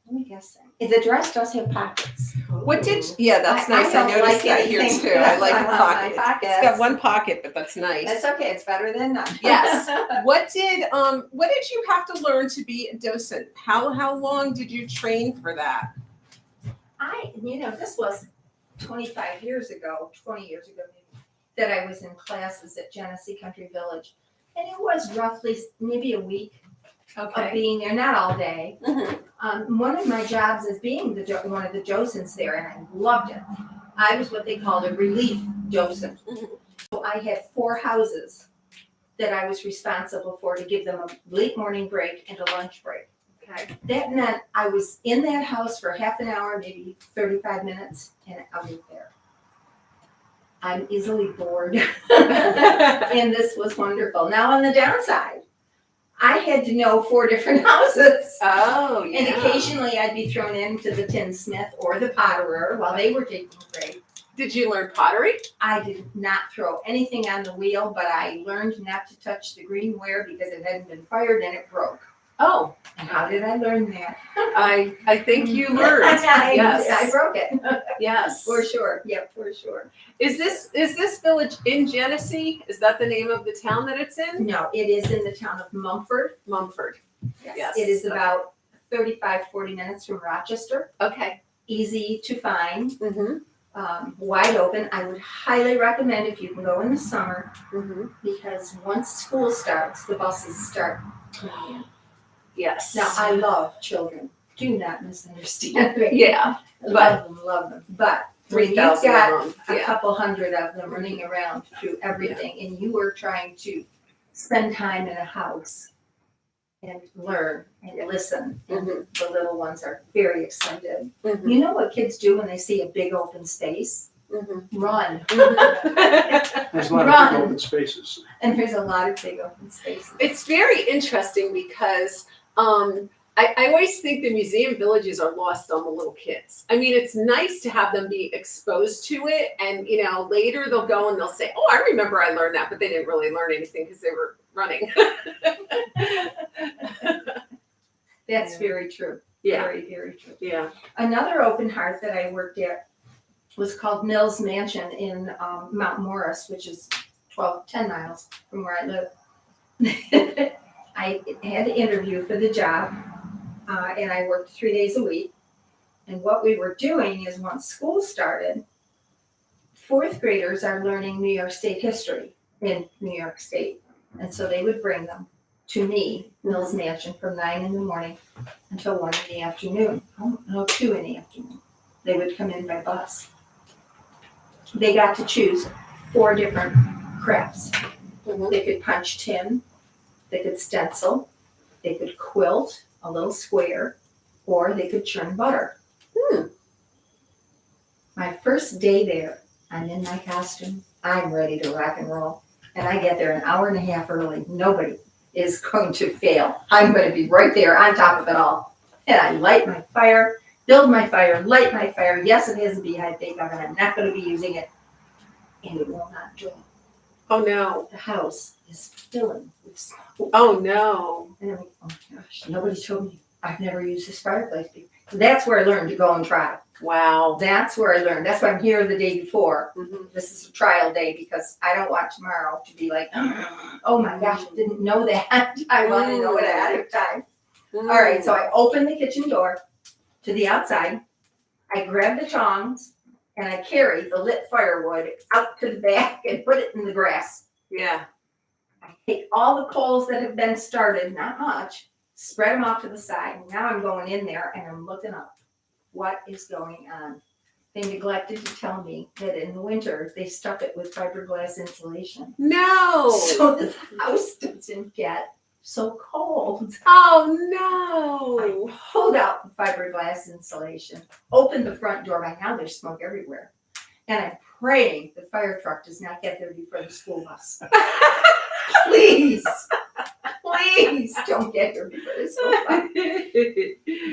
Only guessing. The dress does have pockets. What did? Yeah, that's nice. I don't noticed like that here anything- too. I like I the love pocket. my pockets. It's got one pocket, but that's nice. That's okay. It's better than none. Yes. What did you have to learn to be a docent? How long did you train for that? This was 25 years ago, 20 years ago maybe, that I was in classes at Genesee Country Village. And it was roughly maybe a week of being there, not all day. Mhm. One of my jobs is being one of the docents there, and I loved it. I was what they called a relief docent. Mhm. So I had 4 houses that I was responsible for to give them a late morning break and a lunch break. Okay. That meant I was in that house for half an hour, maybe 35 minutes, and out of there. I'm easily bored. And this was wonderful. Now on the downside, I had to know 4 different houses. Oh, And occasionally I'd be thrown into the tinsmith or the potterer while they were taking a break. Did you learn pottery? I did not throw anything on the wheel, but I learned not to touch the greenware because it hadn't been fired and it broke. Oh, And how did I learn that? I think you learned. I Yes. broke it. Yes. For sure. Yep, for sure. Is this village in Genesee? Is that the name of the town that it's in? No, it is in the town of Mumford. Mumford. Yes. It is about 35, 40 minutes from Rochester. Okay. Easy to find, Mm-hmm. wide open. I would highly recommend if you can go in the summer, Mm-hmm. because once school starts, the buses start coming in. Yes. Now, I love children. Do not misunderstand me. Yeah. Love them. But when you've 3,000 got of them. a Yeah. couple hundred of them running around through everything, and you are trying to spend time in a house and learn and listen, and the little ones are very excited. Mhm. You know what kids do when they see a big open space? Mhm. Run. There's a lot of Run. big open spaces. And there's a lot of big open spaces. It's very interesting because I always think the museum villages are lost on the little kids. I mean, it's nice to have them be exposed to it, and later they'll go and they'll say, "Oh, I remember I learned that," but they didn't really learn anything because they were running. That's very true. Yeah. Very, very true. Yeah. Another open hearth that I worked at was called Mills Mansion in Mount Morris, which is 10 miles from where I live. I had to interview for the job, and I worked 3 days a week. And what we were doing is once school started, fourth graders are learning New York State history in New York State. And so they would bring them to me, Mills Mansion, from 9 in the morning until 1 in the afternoon. Oh, no, 2 in the afternoon. They would come in by bus. They got to choose 4 different crafts. Mhm. They could punch tin, they could stencil, they could quilt a little square, or they could churn butter. My first day there, I'm in my costume, I'm ready to rock and roll. And I get there an hour and a half early. Nobody is going to fail. I'm going to be right there on top of it all. And I light my fire, build my fire, light my fire. Yes, it is a Beehive bake oven. I'm not going to be using it. And it will not draw. Oh no. The house is filling with smoke. Oh no. And I'm like, oh my gosh, nobody told me. I've never used this fireplace before. That's where I learned to go and try. Wow. That's where I learned. That's why I'm here the day before. Mhm. This is a trial day because I don't want tomorrow to be like, oh my gosh, I didn't know that. I want to know it ahead of time. All right, so I open the kitchen door to the outside. I grab the tongs and I carry the lit firewood out to the back and put it in the grass. Yeah. I take all the coals that have been started, not much, spread them off to the side. Now I'm going in there and I'm looking up. What is going on? They neglected to tell me that in the winter they stuff it with fiberglass insulation. No. So the house doesn't get so cold. Oh no. I pulled out the fiberglass insulation, opened the front door. By now there's smoke everywhere. And I'm praying the fire truck does not get there before the school bus. Please don't get here before the school bus.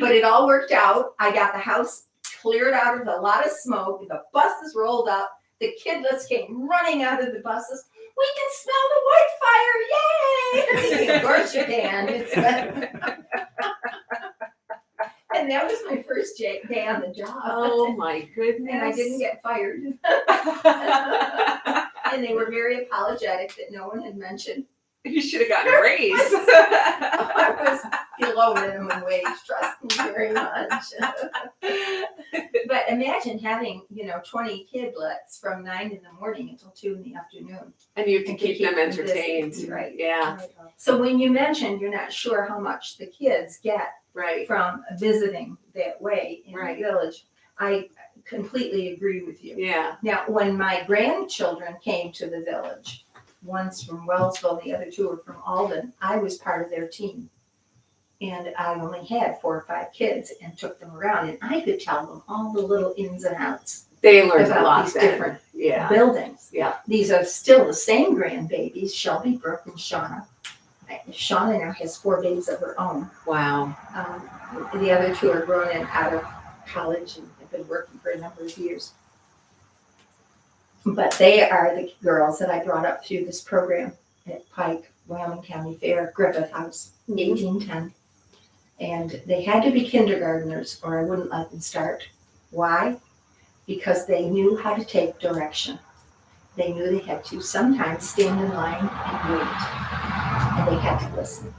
But it all worked out. I got the house cleared out of a lot of smoke. The buses rolled up. The kidlets came running out of the buses. We can smell the wood fire, yay! Of course you can. And that was my first day on the job. Oh my goodness. And I didn't get fired. And they were very apologetic that no one had mentioned. You should have gotten a raise. I was below minimum wage, trust me very much. But imagine having, 20 kidlets from 9 in the morning until 2 in the afternoon. And you have to And keep them busy, entertained. right. Yeah. So when you mentioned you're not sure how much the kids get Right. from visiting that way in Right. the village, I completely agree with you. Yeah. Now, when my grandchildren came to the village, one's from Wellsville, the other 2 are from Alden, I was part of their team. And I only had 4 or 5 kids and took them around, and I could tell them all the little ins and outs They learned a about lot these then. different Yeah. buildings. Yeah. These are still the same grandbabies, Shelby, Brooke, and Shauna. Shauna now has 4 babies of her own. Wow. The other 2 are grown and out of college and have been working for a number of years. But they are the girls that I brought up through this program at Pike, Wyoming County Fair, Griffith House, 1810. And they had to be kindergartners or I wouldn't let them start. Why? Because they knew how to take direction. They knew they had to sometimes stand in line and wait. And they had to listen.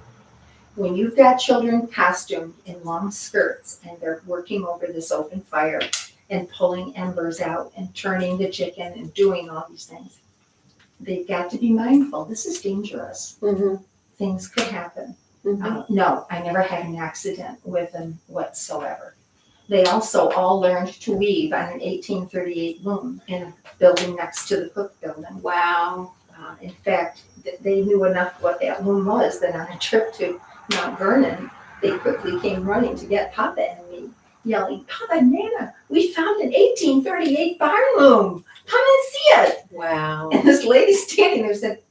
When you've got children costumed in long skirts and they're working over this open fire and pulling embers out and turning the chicken and doing all these things, they've got to be mindful. This is dangerous. Things could happen. No, I never had an accident with them whatsoever. They also all learned to weave on an 1838 loom in a building next to the Cook building. Wow. In fact, they knew enough what that loom was that on a trip to Mount Vernon, they quickly came running to get Papa and me, yelling, Papa, Nana, we found an 1838 barn loom. Come and see it. Wow. And this lady standing there said,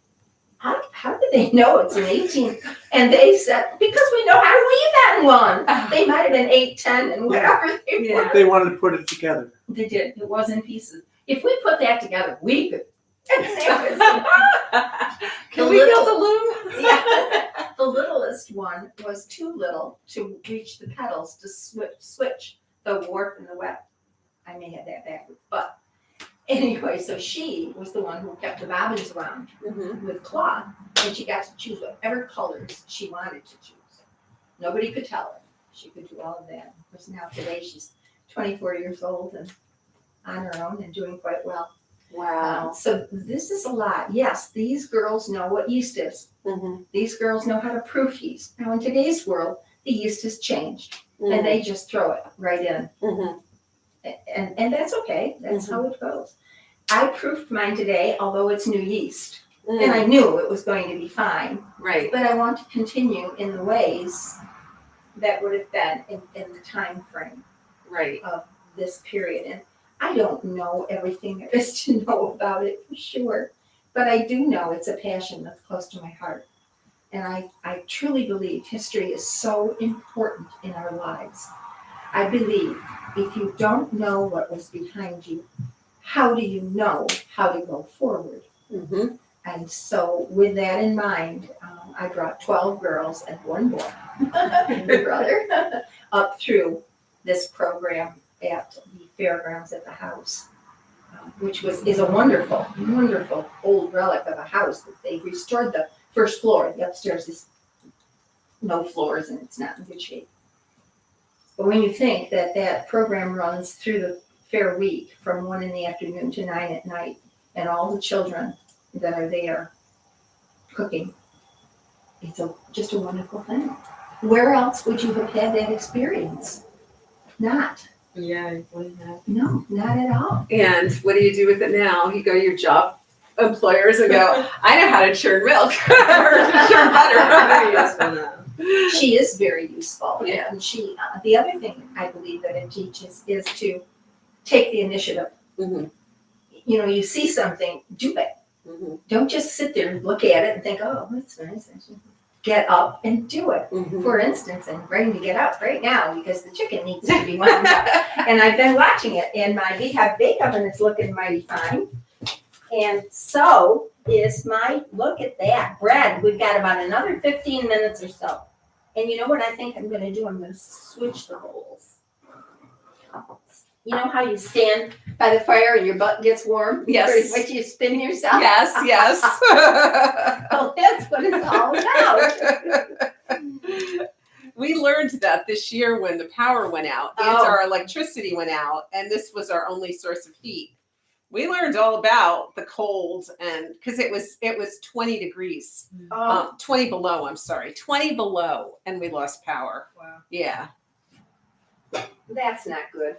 how do they know it's an 18? And they said, because we know how to weave that one. They might have been 8, 10, and whatever they were. They wanted to put it together. They did. It was in pieces. If we put that together, we could. Can The we little- build a loom? Yeah. The littlest one was too little to reach the pedals to switch the warp and the weft. I may have that backwards, but anyway, so she was the one who kept the bobbins around with cloth, and she got to choose whatever colors she wanted to choose. Nobody could tell her. She could do all of that. Of course, now today she's 24 years old and on her own and doing quite well. Wow. So this is a lot. Yes, these girls know what yeast is. These girls know how to proof yeast. Now in today's world, the yeast has changed and they just throw it right in. And that's okay. That's how it goes. I proofed mine today, although it's new yeast. And I knew it was going to be fine. Right. But I want to continue in the ways that would have been in the time frame Right. of this period. And I don't know everything there is to know about it for sure, but I do know it's a passion that's close to my heart. And I truly believe history is so important in our lives. I believe if you don't know what was behind you, how do you know how to go forward? And so with that in mind, I brought 12 girls and one boy, and my brother, up through this program at the fairgrounds at the house, which is a wonderful, wonderful old relic of a house that they restored the first floor. The upstairs is no floors and it's not in good shape. But when you think that that program runs through the fair week from 1 in the afternoon to 9 at night, and all the children that are there cooking, it's just a wonderful thing. Where else would you have had that experience? Not. Yeah, I wouldn't have. No, not at all. And what do you do with it now? You go to your job employers and go, I know how to churn milk or churn butter. She is very useful. Yeah. And she, the other thing I believe that it teaches is to take the initiative. You know, you see something, do it. Don't just sit there and look at it and think, oh, that's nice. Get up and do it. For instance, I'm ready to get up right now because the chicken needs to be warmed up. And I've been watching it, and my Beehive bake oven is looking mighty fine. And so is look at that bread. We've got about another 15 minutes or so. And you know what I think I'm going to do? I'm going to switch the bowls. You know how you stand by the fire and your butt gets warm? Yes. Pretty much you spin yourself? Yes. Well, that's what it's all about. We learned that this year when the power went out and our electricity went out, and this was our only source of heat. We learned all about the cold, and because it was 20 degrees, 20 below, I'm sorry, 20 below, and we lost power. Wow. Yeah. That's not good.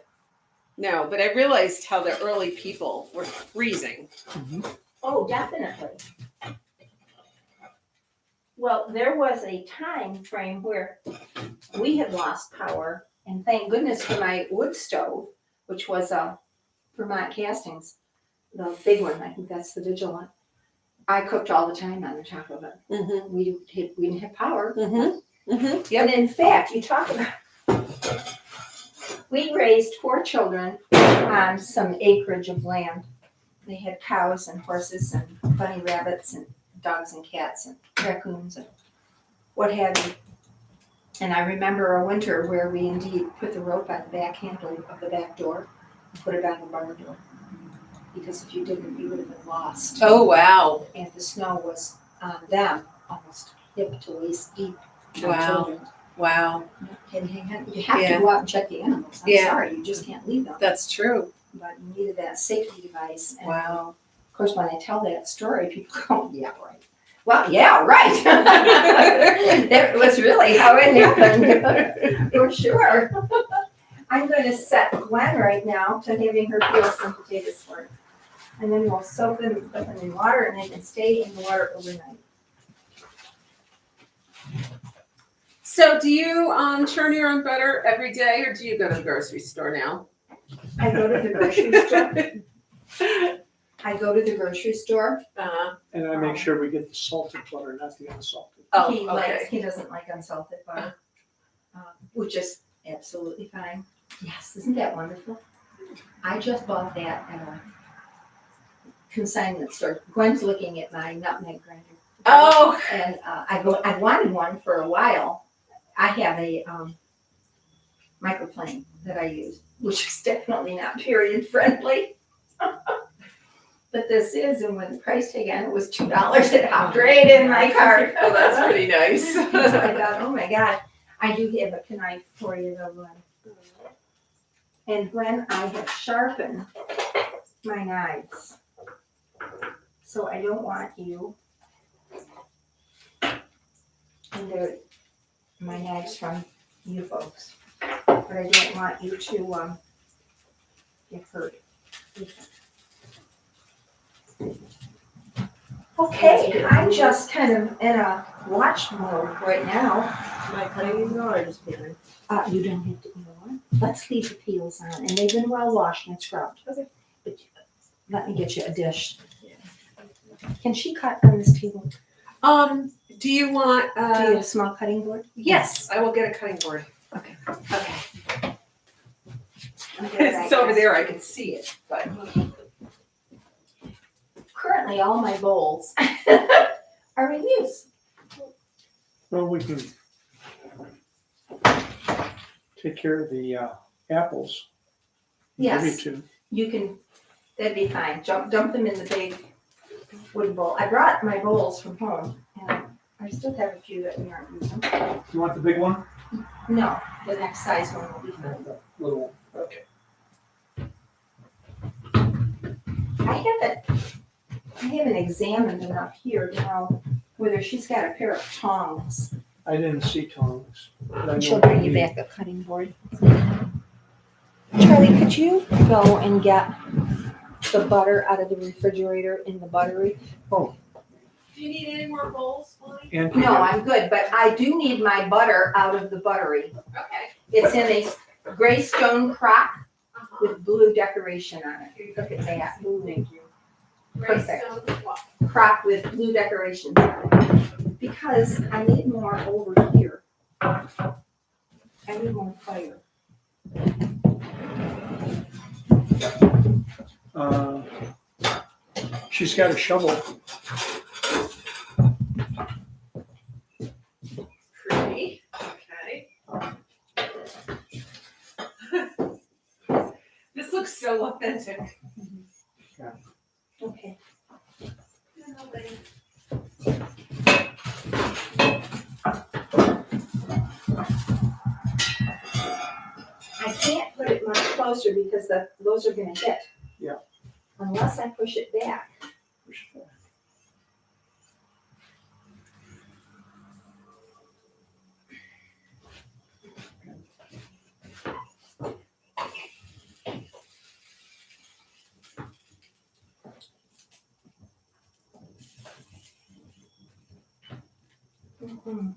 No, but I realized how the early people were freezing. Oh, definitely. Well, there was a time frame where we had lost power, and thank goodness for my wood stove, which was Vermont Castings, the big one. I think that's the Vigilant. I cooked all the time on the top of it. We didn't have power. Yep. And in fact, you talk about, we raised 4 children on some acreage of land. They had cows and horses and bunny rabbits and dogs and cats and raccoons and what have you. And I remember a winter where we indeed put the rope on the back handle of the back door and put it on the barn door. Because if you didn't, you would have been lost. Oh, wow. And the snow was on them, almost hip to waist deep. No Wow. children. Wow. And you have Yeah. to go out and check the animals. I'm Yeah. sorry, you just can't leave them. That's true. But you needed that safety device. And Wow. of course, when I tell that story, people go, yeah, right. Well, yeah, right. That was really how it happened, for sure. I'm going to set Gwen right now to having her peel some potatoes for her. And then we'll soak them, put them in water, and they can stay in the water overnight. So do you churn your own butter every day, or do you go to the grocery store now? I go to the grocery store. I go to the grocery store. And I make sure we get the salted butter, not the unsalted. Oh, okay. He doesn't like unsalted butter, which is absolutely fine. Yes, isn't that wonderful? I just bought that at a consignment store. Gwen's looking at my nutmeg grinder. Oh, And I've wanted one for a while. I have a microplane that I use, which is definitely not period friendly. But this is, and when the price tag on it was $2, it hopped right in my cart. oh, that's pretty nice. So I thought, oh my God, I do have a knife for you though, Gwen. And when I have sharpened my knives, so I don't want you, and they're my knives from you folks, but I don't want you to get hurt. Okay, I'm just kind of in a watch mode right now. Am I cutting these now or just peeling? You don't have to, you know what? Let's leave the peels on, and they've been well washed and scrubbed. Okay. But let me get you a dish. Can she cut on this table? Do you want? Do you have a small cutting board? Yes, I will get a cutting board. Okay. Okay. It's It's over there. I can see it, but Currently, all my bowls are in use. Well, we can take care of the apples. Yes. Maybe two. You can, that'd be fine. Dump them in the big wooden bowl. I brought my bowls from home, and I still have a few that we aren't using. You want the big one? No, the next size one will be fine. Little one. Okay. I haven't examined enough here to know whether she's got a pair of tongs. I didn't see tongs. but I know She'll bring you back a cutting board. Charlie, could you go and get the butter out of the refrigerator in the buttery? do you need any more bowls, Molly? And No, I'm good, but I do need my butter out of the buttery. Okay. It's in a gray stone crock Uh-huh. with blue decoration on it. Look at that. Thank you. Perfect. Greystone what? Crock with blue decorations on it. Because I need more over here. I need more fire. She's got a shovel. Pretty. Okay. This looks so authentic. Okay. I can't put it much closer because those are gonna hit. Yeah. Unless I push it back. Mhm.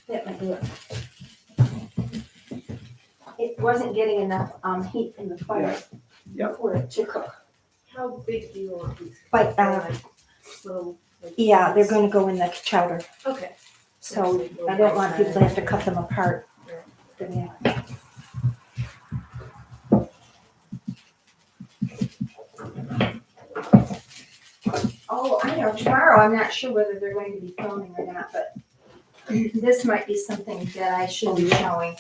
That might do it. It wasn't getting enough heat from the fire Yep. for it to cook. How big do you want these? But Like little. Like yeah, they're going to go in the chowder. Okay. So I don't want people to have to cut them apart. Yeah. Oh, I know, tomorrow, I'm not sure whether they're going to be filming or not, but this might be something that I should be showing.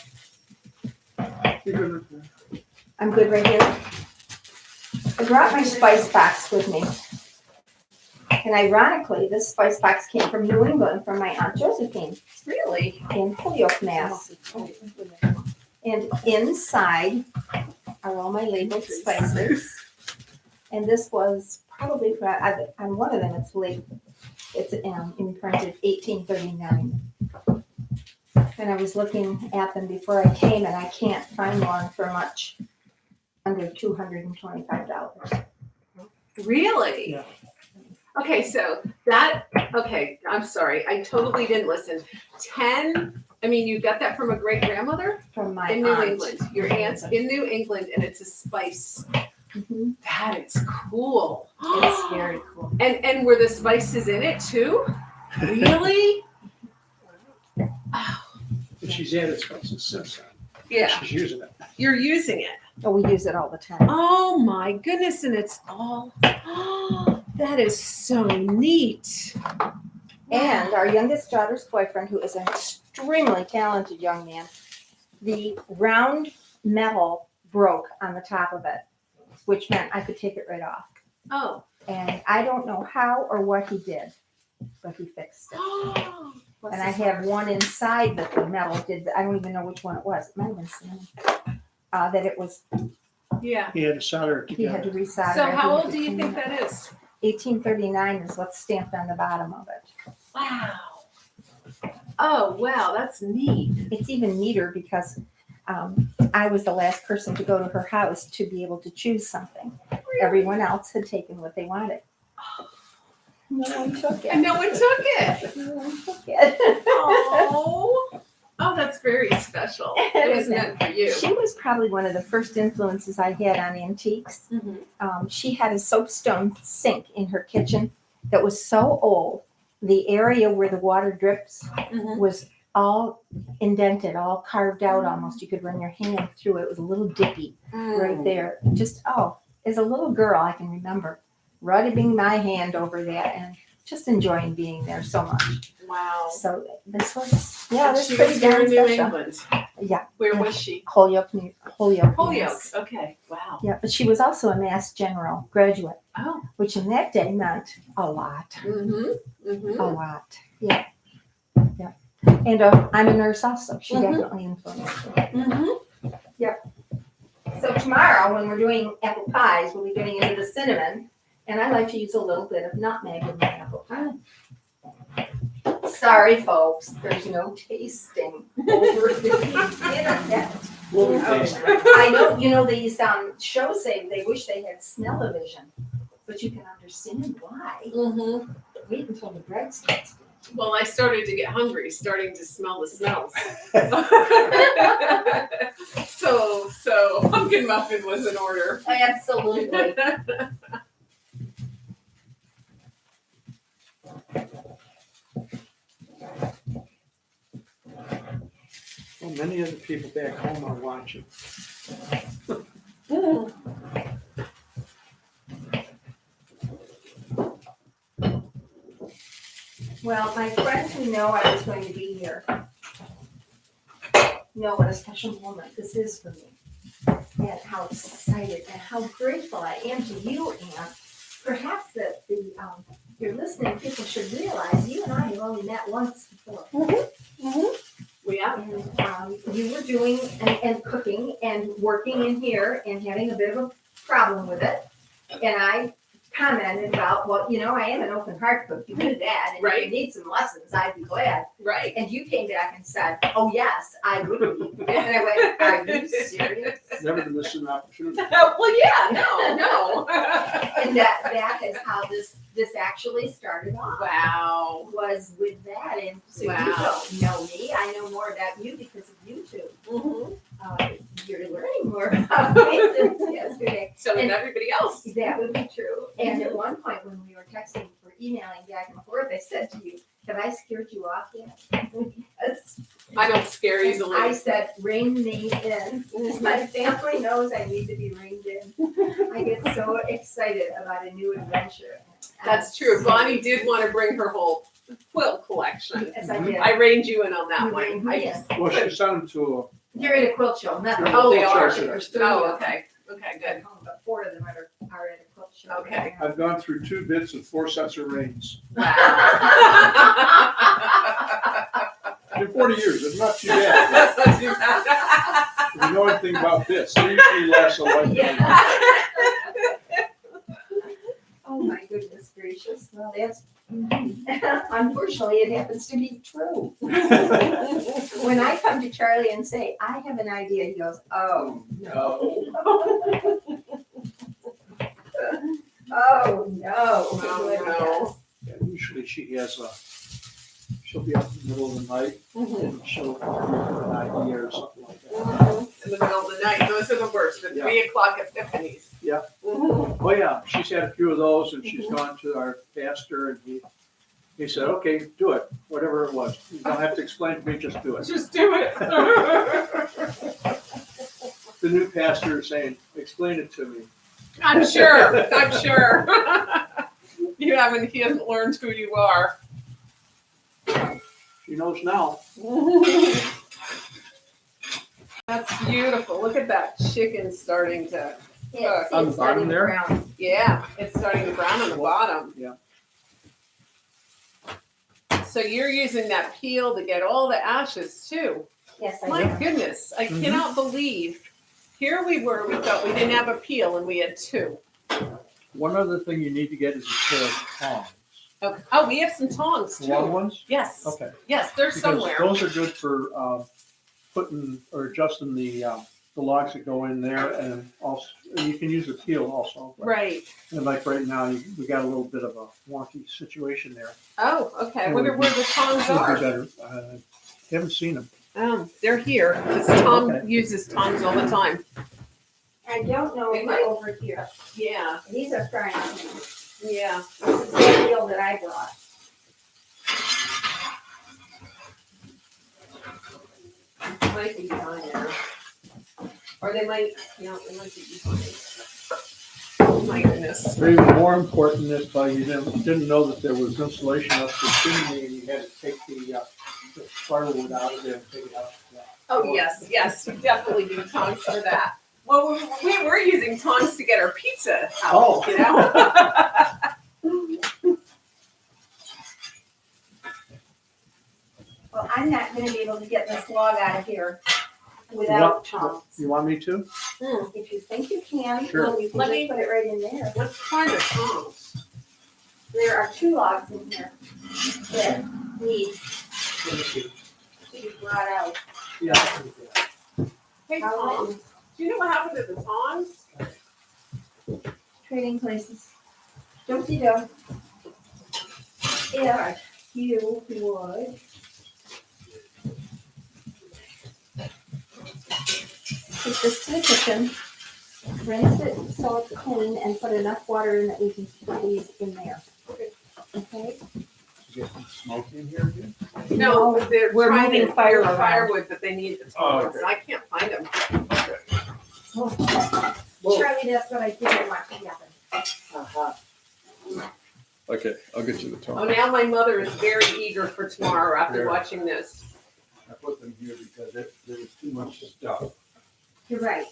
I'm good right here. I brought my spice box with me. And ironically, this spice box came from New England from my Aunt Josephine Really? in Holyoke, Mass. And inside are all my labeled spices. And this was probably, on one of them, it's imprinted 1839. And I was looking at them before I came, and I can't find one for much under $225. Really? Yeah. Okay, I'm sorry, I totally didn't listen. You got that from a great grandmother From my in New aunt. England. Your aunt's in New England, and it's a spice. Mhm. That is cool. It's very cool. And were the spices in it too? Really? Oh, She's added spices since then. yeah, She's using it. you're using it. Oh, we use it all the time. Oh my goodness, and it's all, that is so neat. And our youngest daughter's boyfriend, who is an extremely talented young man, the round metal broke on the top of it, which meant I could take it right off. Oh. And I don't know how or what he did, but he fixed it. And I have one inside that the metal did, I don't even know which one it was. It might have been cinnamon. That it was, Yeah. He had to solder it he had together. to resolder. So it. how He had old to do you clean think it. that is? 1839 is what's stamped on the bottom of it. Wow. Oh, wow, that's neat. It's even neater because I was the last person to go to her house to be able to choose something. Everyone else had taken what they wanted. No one took And it. no one took it. No one took it. Oh, that's very special. It It was is. meant for you. She was probably one of the first influences I had on antiques. She had a soapstone sink in her kitchen that was so old, the area where the water drips was all indented, all carved out almost. You could run your hand through it. It was a little dippy right there. Just, as a little girl, I can remember rubbing my hand over that and just enjoying being there so much. Wow. So this was, this She pretty was here darn in New special. England. Yeah. Where Yeah. was she? Holyoke. Holyoke. Mass. Okay. Wow. Yeah, but she was also a Mass General graduate, Oh. which in that day meant a lot. Mm-hmm. Mm-hmm. A lot. Yeah. Yeah. And I'm a nurse also. She definitely influenced me. Mm-hmm. So tomorrow, when we're doing apple pies, we'll be getting into the cinnamon, and I like to use a little bit of nutmeg in my apple pie. Sorry, folks, there's no tasting over the internet. We'll be tasting. I know, these shows say they wish they had smell-o-vision, but you can understand why. Mm-hmm. Wait until the bread starts. Well, I started to get hungry, starting to smell the smells. So pumpkin muffin was in order. Absolutely. Well, many of the people back home are watching. Well, my friends who know I was going to be here know what a special moment this is for me. And how excited and how grateful I am to you, Anne. Perhaps that your listening people should realize you and I have only met once before. Yeah. And you were doing and cooking and working in here and having a bit of a problem with it. And I commented about, well, I am an open heart cook. You do that. And if you need some lessons, I'd be glad. Right. And you came back and said, oh, yes, I would be. And I went, are you serious? Never to miss an opportunity. Well, yeah, no. And that is how this actually started off. Wow. Was with that. And so Wow. you don't know me. I know more about you because of YouTube. Mm-hmm. You're learning more about me since yesterday. So did And- everybody else. That would be true. And at one point when we were texting or emailing back and forth, I said to you, Have I scared you off yet? Yes. I don't scare easily. I said, rein me in. My family knows I need to be reined in. I get so excited about a new adventure. That's true. Bonnie did want to bring her whole quilt collection. Yes, I did. I reined you in on that You one. reined me in. Well, she sent them to You're at a quilt show, not a Oh, they quilt are. show. There's 3 Oh, of them. okay. Okay, good. But 4 of them are at a quilt show. Okay. I've gone through 2 bits and 4 sets of reins. Wow. In 40 years, it's not too bad. That's not too bad. If you know anything about bits, they usually last a lifetime. Yeah. Oh, my goodness gracious. Well, that's, unfortunately, it happens to be true. When I come to Charlie and say, I have an idea, he goes, oh, no. Oh, no. Oh, no. Yeah, usually she'll be up in the middle of the night and she'll give her an idea or something like that. In the middle of the night, those are the worst, the Yeah. 3 o'clock epiphanies. Yeah. Mhm. Oh, yeah, she's had a few of those and she's gone to our pastor and he said, okay, do it, whatever it was. You don't have to explain to me, just do it. Just do it. The new pastor is saying, explain it to me. I'm sure. He hasn't learned who you are. She knows now. That's beautiful. Look at that chicken starting to, Yeah, see, On the it's starting bottom to there? brown. yeah, it's starting to brown on the bottom. Yeah. So you're using that peel to get all the ashes too. Yes, I My am. goodness, I Mhm. cannot believe. Here we were, we thought we didn't have a peel and we had 2. One other thing you need to get is a pair of tongs. Okay. Oh, we have some tongs Long too. ones? Yes, Okay. yes, they're Because somewhere. those are good for putting or adjusting the logs that go in there, and also you can use a peel also. But- Right. And like right now, we got a little bit of a wonky situation there. Oh, okay. I It wonder would where the tongs Would be are. better. Haven't seen them. They're here because Tom Okay. uses tongs all the time. I don't know They if might- they're over here. Yeah, These are frying pans. yeah. This is the deal that I brought. Might be fire. Or they might, yeah, they might be fire. Oh my goodness. Or even more important, if you didn't know that there was insulation up the chimney and you had to take the firewood out of there and take it out. Oh, yes, yes, we definitely need tongs for that. Well, we were using tongs to get our pizza out, Oh. you know? Well, I'm not gonna be able to get this log out of here without tongs. You want me to? If you think you can, Sure. well, you can Let just me- put it right in there. Let's find the tongs. There are 2 logs in here that need Let me see. to be brought out. Yeah. Hey, How Tom, about do you know what happened to the tongs? trading places? Don't-y-do. If you would. Take this to the kitchen, rinse it so it's clean, and put enough water in that we can put these in there. Okay? Get some smoke in here again? No, we're trying moving to fire move around. firewood, but they need the Oh, tongs. okay. I can't find them. Charlie, that's what I didn't want to happen. Okay, I'll get you the Oh, tongs. now my mother is very eager for tomorrow after Here. watching this. I put them here because there was too much stuff, You're right.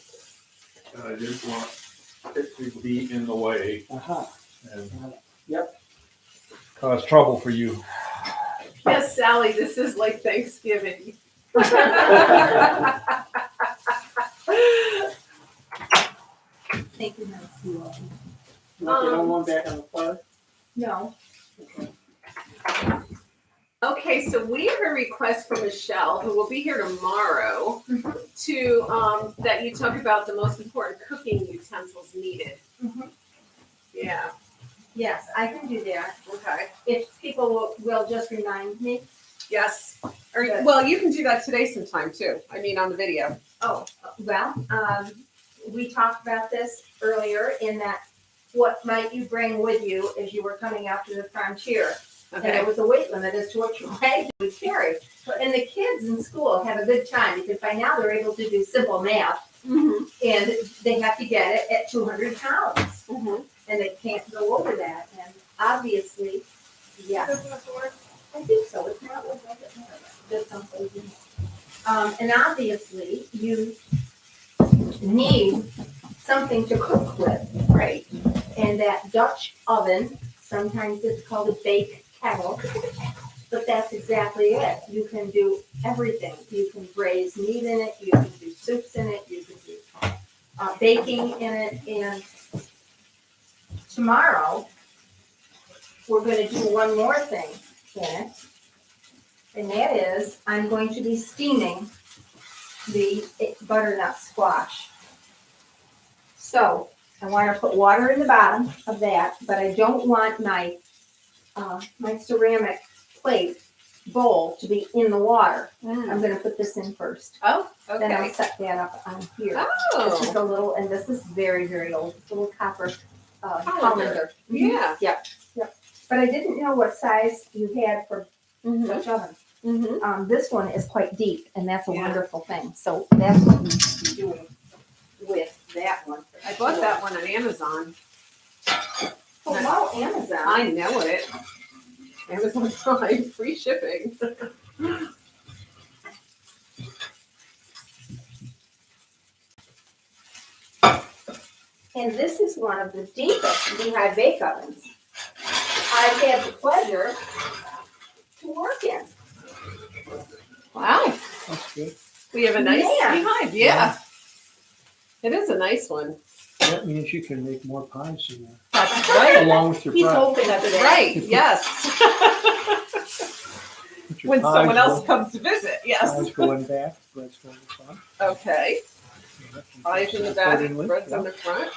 and I didn't want it to be in the way and cause trouble for you. Yes, Sally, this is like Thanksgiving. Thank you, Nancy. You want the other one back on the fire? No. Okay, so we have a request from Michelle, who will be here tomorrow, to, that you talk about the most important cooking utensils needed. Mhm. Yeah, Yes, I can do that. okay, If people will just remind me. yes. Or, Good. well, you can do that today sometime too, I mean, on the video. Oh, well, we talked about this earlier in that what might you bring with you as you were coming out to the frontier? And there was a weight limit as to what your bag you would carry. And the kids in school have a good time because by now they're able to do simple math. Mhm. And they have to get it at 200 pounds. Mhm. And they can't go over that. And obviously, yes. I think so. It's not like it just someplace in here. And obviously, you need something to cook with, right? And that Dutch oven, sometimes it's called a bake kettle, but that's exactly it. You can do everything. You can braise meat in it, you can do soups in it, you can do baking in it, and tomorrow, we're gonna do one more thing in it. And that is, I'm going to be steaming the butternut squash. So, I wanna put water in the bottom of that, but I don't want my ceramic plate bowl to be in the water. I'm gonna put this in first. Oh, Then I'll okay. set that up on here. This is Oh, a little, and this is very, very old, it's a little copper Colander. colander. Yeah. Yep. But I didn't know what size you had for Mhm. Dutch oven. Mhm. This one is quite deep, and that's a Yeah. wonderful thing. So that's what you should be doing with that one. I bought that one on Amazon. Hello, Amazon. I know it. Amazon Prime, free shipping. And this is one of the deepest Beehive bake ovens I've had the pleasure to work in. Wow, That's good. we have a nice Yeah. Beehive. Yeah, it is a nice one. That means you can make more pies in there, That's right. along with your He's bread. hoping for That's that. right. Yes. Put your When pies someone else go- comes to visit. Yes. Pies going back, bread's going in front. Okay. Pies in the back, Accordingly, bread's yeah. in the front.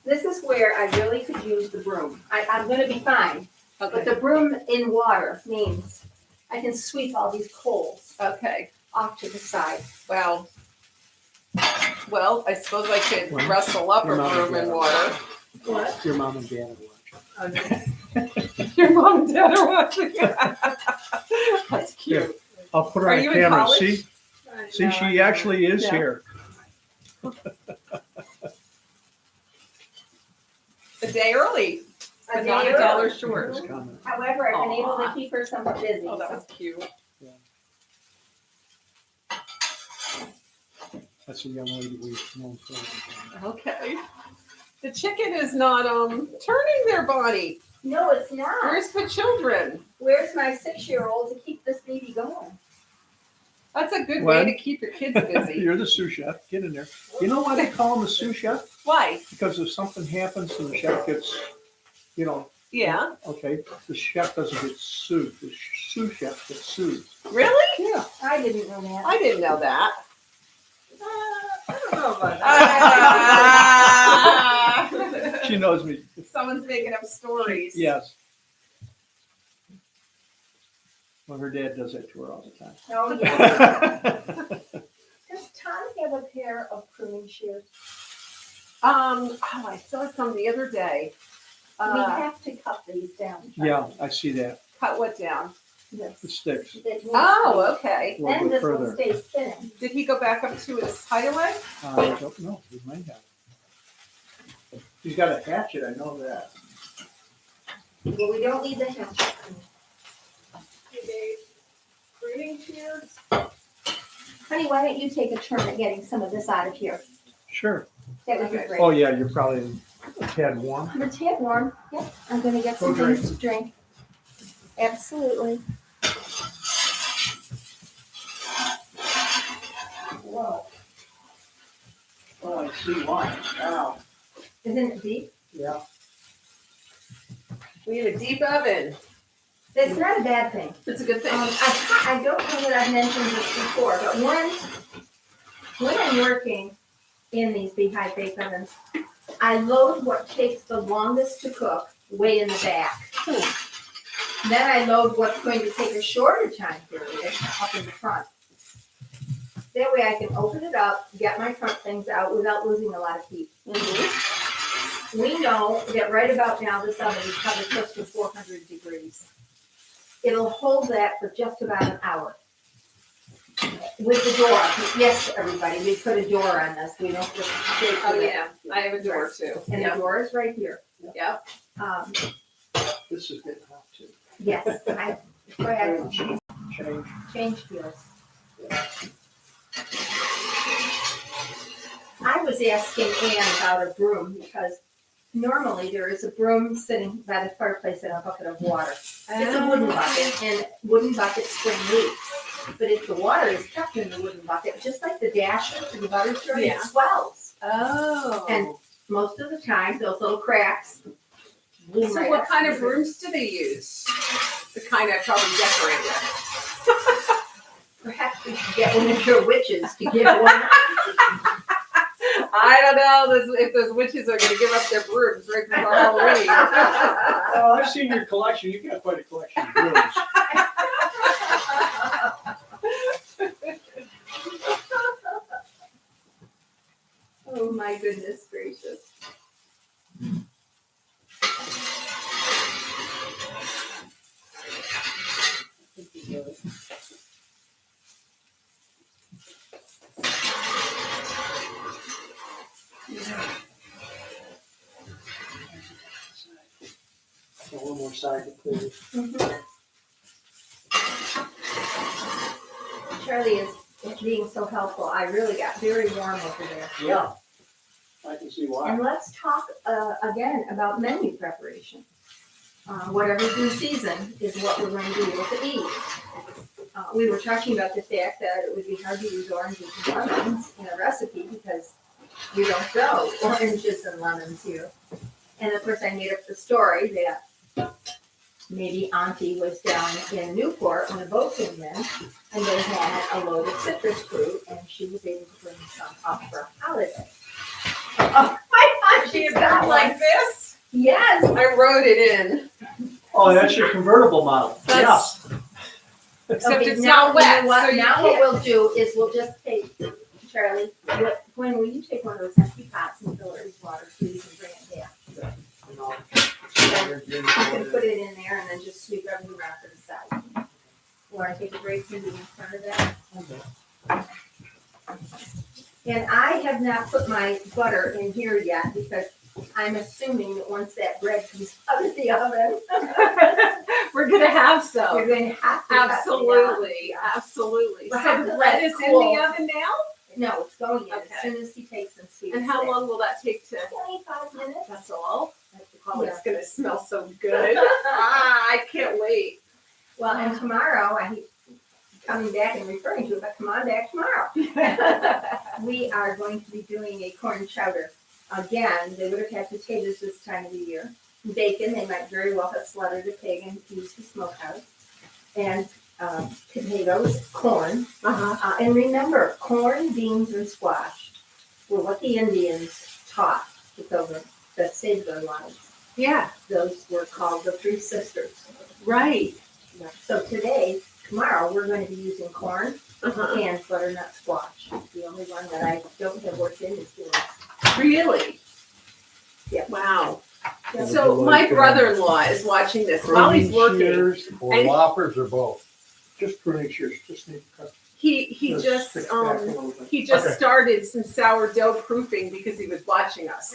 This is where I really could use the broom. I'm gonna be fine, but Okay. the broom in water means I can sweep all these coals Okay. off to the side. Wow. Well, I suppose I could Well, rustle up a your mom room and in dad. water. What? Your mom and dad are watching. Your mom and dad are watching. That's Here. cute. I'll put her Are on you in camera. college? See, she actually is Yeah. here. A day early, A but not day a dollar early. short. This comment. However, I've been able to Aw. keep her somewhat busy. Oh, that so- was cute. That's a young lady we've known for a long time. Okay. The chicken is not turning their body. No, it's not. Where's the children? Where's my 6-year-old to keep this baby going? That's a good When? way to keep your kids busy. You're the sous chef. Get in there. You know why they call him a sous chef? Why? Because if something happens and the chef gets, Yeah. okay, the chef doesn't get sued. The sous chef gets sued. Really? Yeah. I didn't know that. I didn't know that. I don't know about that. Ah. She knows me. Someone's making up stories. Yes. Well, her dad does that to her all the time. Oh, yeah. Does Tom have a pair of pruning shears? Oh, I saw some the other day. We have to cut these down. Yeah, I see that. Cut what down? It This. sticks That needs Oh, okay. a to- little Then bit this one further. stays thin. Did he go back up to his hideaway? I don't know. He might have. He's got a hatchet, I know that. Well, we don't need the hatchet. Pruning shears? Honey, why don't you take a turn at getting some of this out of here? Sure. That would be Okay. great. Oh, yeah, you're probably a tad warm. I'm a tad warm. Yep, I'm gonna get Go some drink. things to drink. Absolutely. Whoa, Oh, I see why. Wow. isn't it deep? Yeah. We have a deep oven. That's not a bad thing. It's a good thing. I don't know that I've mentioned this before, but when I'm working in these Beehive bake ovens, I load what takes the longest to cook way in the back. Then I load what's going to take a shorter time period up in the front. That way I can open it up, get my front things out without losing a lot of heat. Mhm. we know that right about now, this oven is probably close to 400 degrees. It'll hold that for just about an hour. With the door, yes, everybody, we put a door on this, we don't just shake Oh, it. yeah, I have a door too. And the Yep, door is right here. yep. This is getting hot too. Yes, I, go ahead, Change. change gears. I was asking Ann about a broom because normally there is a broom sitting by the fireplace and a bucket of water. It's a wooden bucket and wooden buckets spring leaks. But if the water is kept in the wooden bucket, just like the dasher for the butter churn, Yeah. it swells. Oh. And most of the time, those little cracks. bloom So right what up. kind of brooms do they use? The kind I probably decorate with. Perhaps we should get one of your witches to give one. I don't know if those witches are gonna give up their brooms right before Halloween. Oh, I've seen your collection. You've got quite a collection of brooms. Oh, my goodness gracious. A little more side to clear. Charlie is being so helpful. I really got very warm over there. Yeah. I can see why. And let's talk again about menu preparation. Whatever's in season is what we're going to be able to eat. We were talking about the fact that it would be hard to use oranges and lemons in a recipe because you don't grow oranges and lemons here. And of course, I made up the story that maybe Auntie was down in Newport when a boat came in and they had a load of citrus fruit and she was able to bring some up for a holiday. Oh, my Auntie's got Like one. this? Yes. I wrote it in, Oh, that's your convertible model. Yeah. That's- except Okay, it's now, not wet, you know what? so you Now what can't. we'll do is we'll just take, Charlie, Gwen, will you take one of those empty pots and fill it with water so you can bring it back? You know, You can put it in there and then just sweep everything around to the side. Want to take a break and be in front of that? And I have not put my butter in here yet because I'm assuming that once that bread comes out of the oven, We're gonna have you're some. going to have to cut it out. Absolutely, absolutely. We'll So have the to bread let it is in cool. the oven now? No, it's going in as Okay. soon as he takes and sweeps And how it. long will that take to? 25 minutes. That's all? Oh, Yeah. it's gonna smell so good. I can't wait. Well, and tomorrow, I keep coming back and referring to it, but come on back tomorrow. We are going to be doing a corn chowder. Again, they would have had potatoes this time of the year. Bacon, they might very well have slaughtered a pig and used the smokehouse. And potatoes, corn. Uh-huh. And remember, corn, beans, and squash were what the Indians taught the pilgrims that saved their lives. Yeah, Those were called the Three Sisters. right. So today, tomorrow, we're going to be using corn Uh-huh. and butternut squash. The only one that I don't have worked in is beans. Really? Yeah. Wow. Yeah. So my brother-in-law is watching this while he's working. Shears or And- loppers or both? Just pruning shears, just need to cut. He just stick back a little bit. he just Okay. started some sourdough proofing because he was watching us.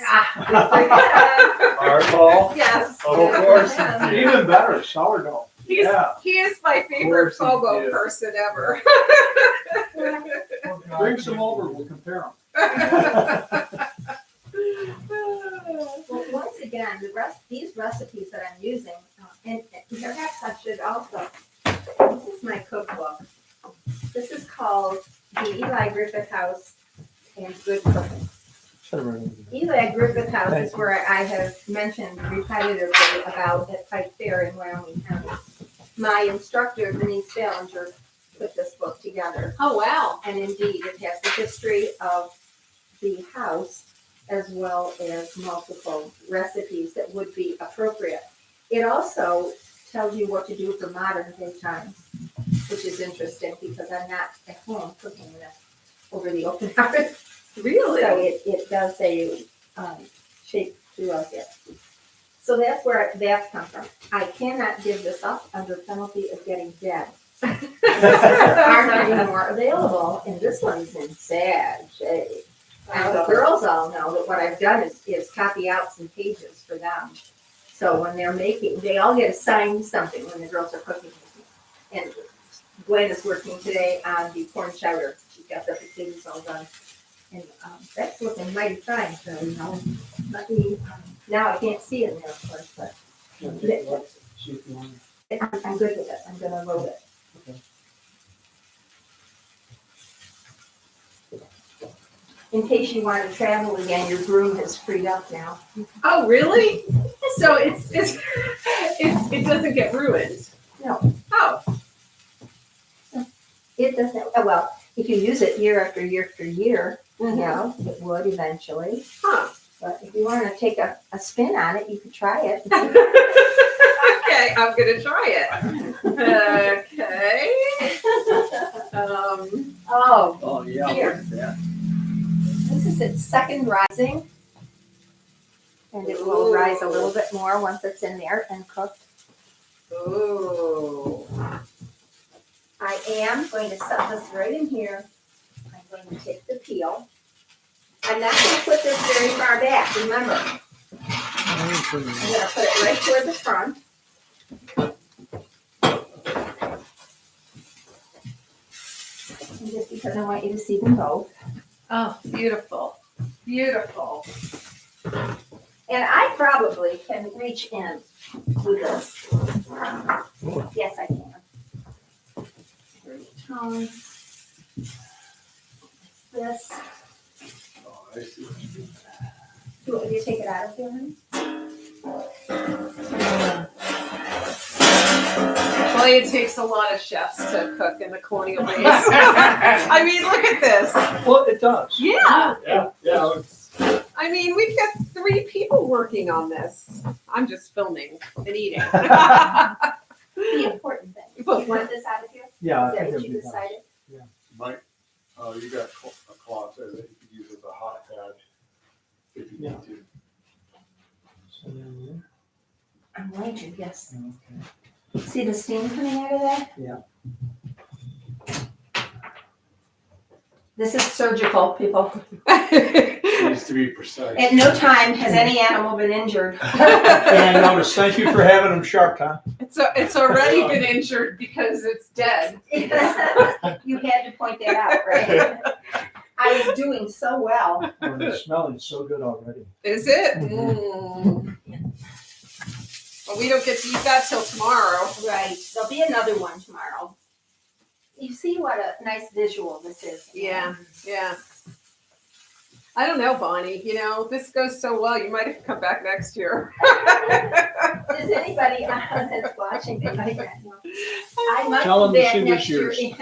Our call? Yes. Oh, of course. Even better, sourdough. He's, Yeah. he is my favorite course he Bobo did. person ever. Bring some over, we'll compare them. Well, once again, these recipes that I'm using, and perhaps I should also, this is my cookbook. This is called the Eli Griffith House and Good Cooking. Eli Griffith House is where I have mentioned repetitively about at Pike Fair in Wyoming County. My instructor, Denise Ballinger, put this book together. Oh, wow. And indeed, it has the history of the house as well as multiple recipes that would be appropriate. It also tells you what to do for modern day times, which is interesting because I'm not at home cooking this over the open hearth. Really? So it does say shape do like it. So that's where that's come from. I cannot give this up under penalty of getting dead. Are not anymore available, and this one's in sad shape. And the girls all know that what I've done is copy out some pages for them. So when they're making, they all get assigned something when the girls are cooking. And Gwen is working today on the corn chowder. She got the potatoes all done. And that's looking mighty fine, so, let me, now I can't see it there, of course, but I'm good with it. I'm gonna load it. In case you want to travel again, your broom is freed up now. Oh, really? So it doesn't get ruined? No. Oh, It doesn't, well, if you use it year after year after year, mhm. it would eventually. Huh. But if you want to take a spin on it, you could try it. Okay, I'm gonna try it. Okay. Oh, Oh, yeah, Here. look at that. this is its second rising. And it will rise a little bit more once it's in there and cooked. Ooh. I am going to set this right in here. I'm going to take the peel. I'm not going to put this very far back, remember. I'm going to put it right toward the front. And just because I want you to see them both. Oh, beautiful. Beautiful. And I probably can reach in with this. Yes, I can. Very tongue. This. Oh, I see what you mean. Do you want me to take it out of here, honey? Well, it takes a lot of chefs to cook in the colonial days. I mean, look at this. Well, it does. Yeah. Yeah, it's, I mean, we've got 3 people working on this. I'm just filming and eating. The important thing. You want this out of here? Yeah, Is I that think what it'd you be nice. decided? Mike, you got a cloth there that you could use as a hot pad if you Yeah. need to. So then, I'm going to, yes. okay. See the steam coming out of that? Yeah. This is surgical, people. Needs to be precise. At no time has any animal been injured. And I noticed, thank you for having them sharp, Tom. It's already been injured because it's dead. You had to point that out, right? I was doing so well. Oh, it's smelling so good already. Is it? Mhm. Well, we don't get to eat that till tomorrow. Right, there'll be another one tomorrow. You see what a nice visual this is. Yeah. Yeah. I don't know, Bonnie. You know, this goes so well. You might have to come back next year. Does anybody that's watching, they might not know. I might Tell be them to back see next this year. year's.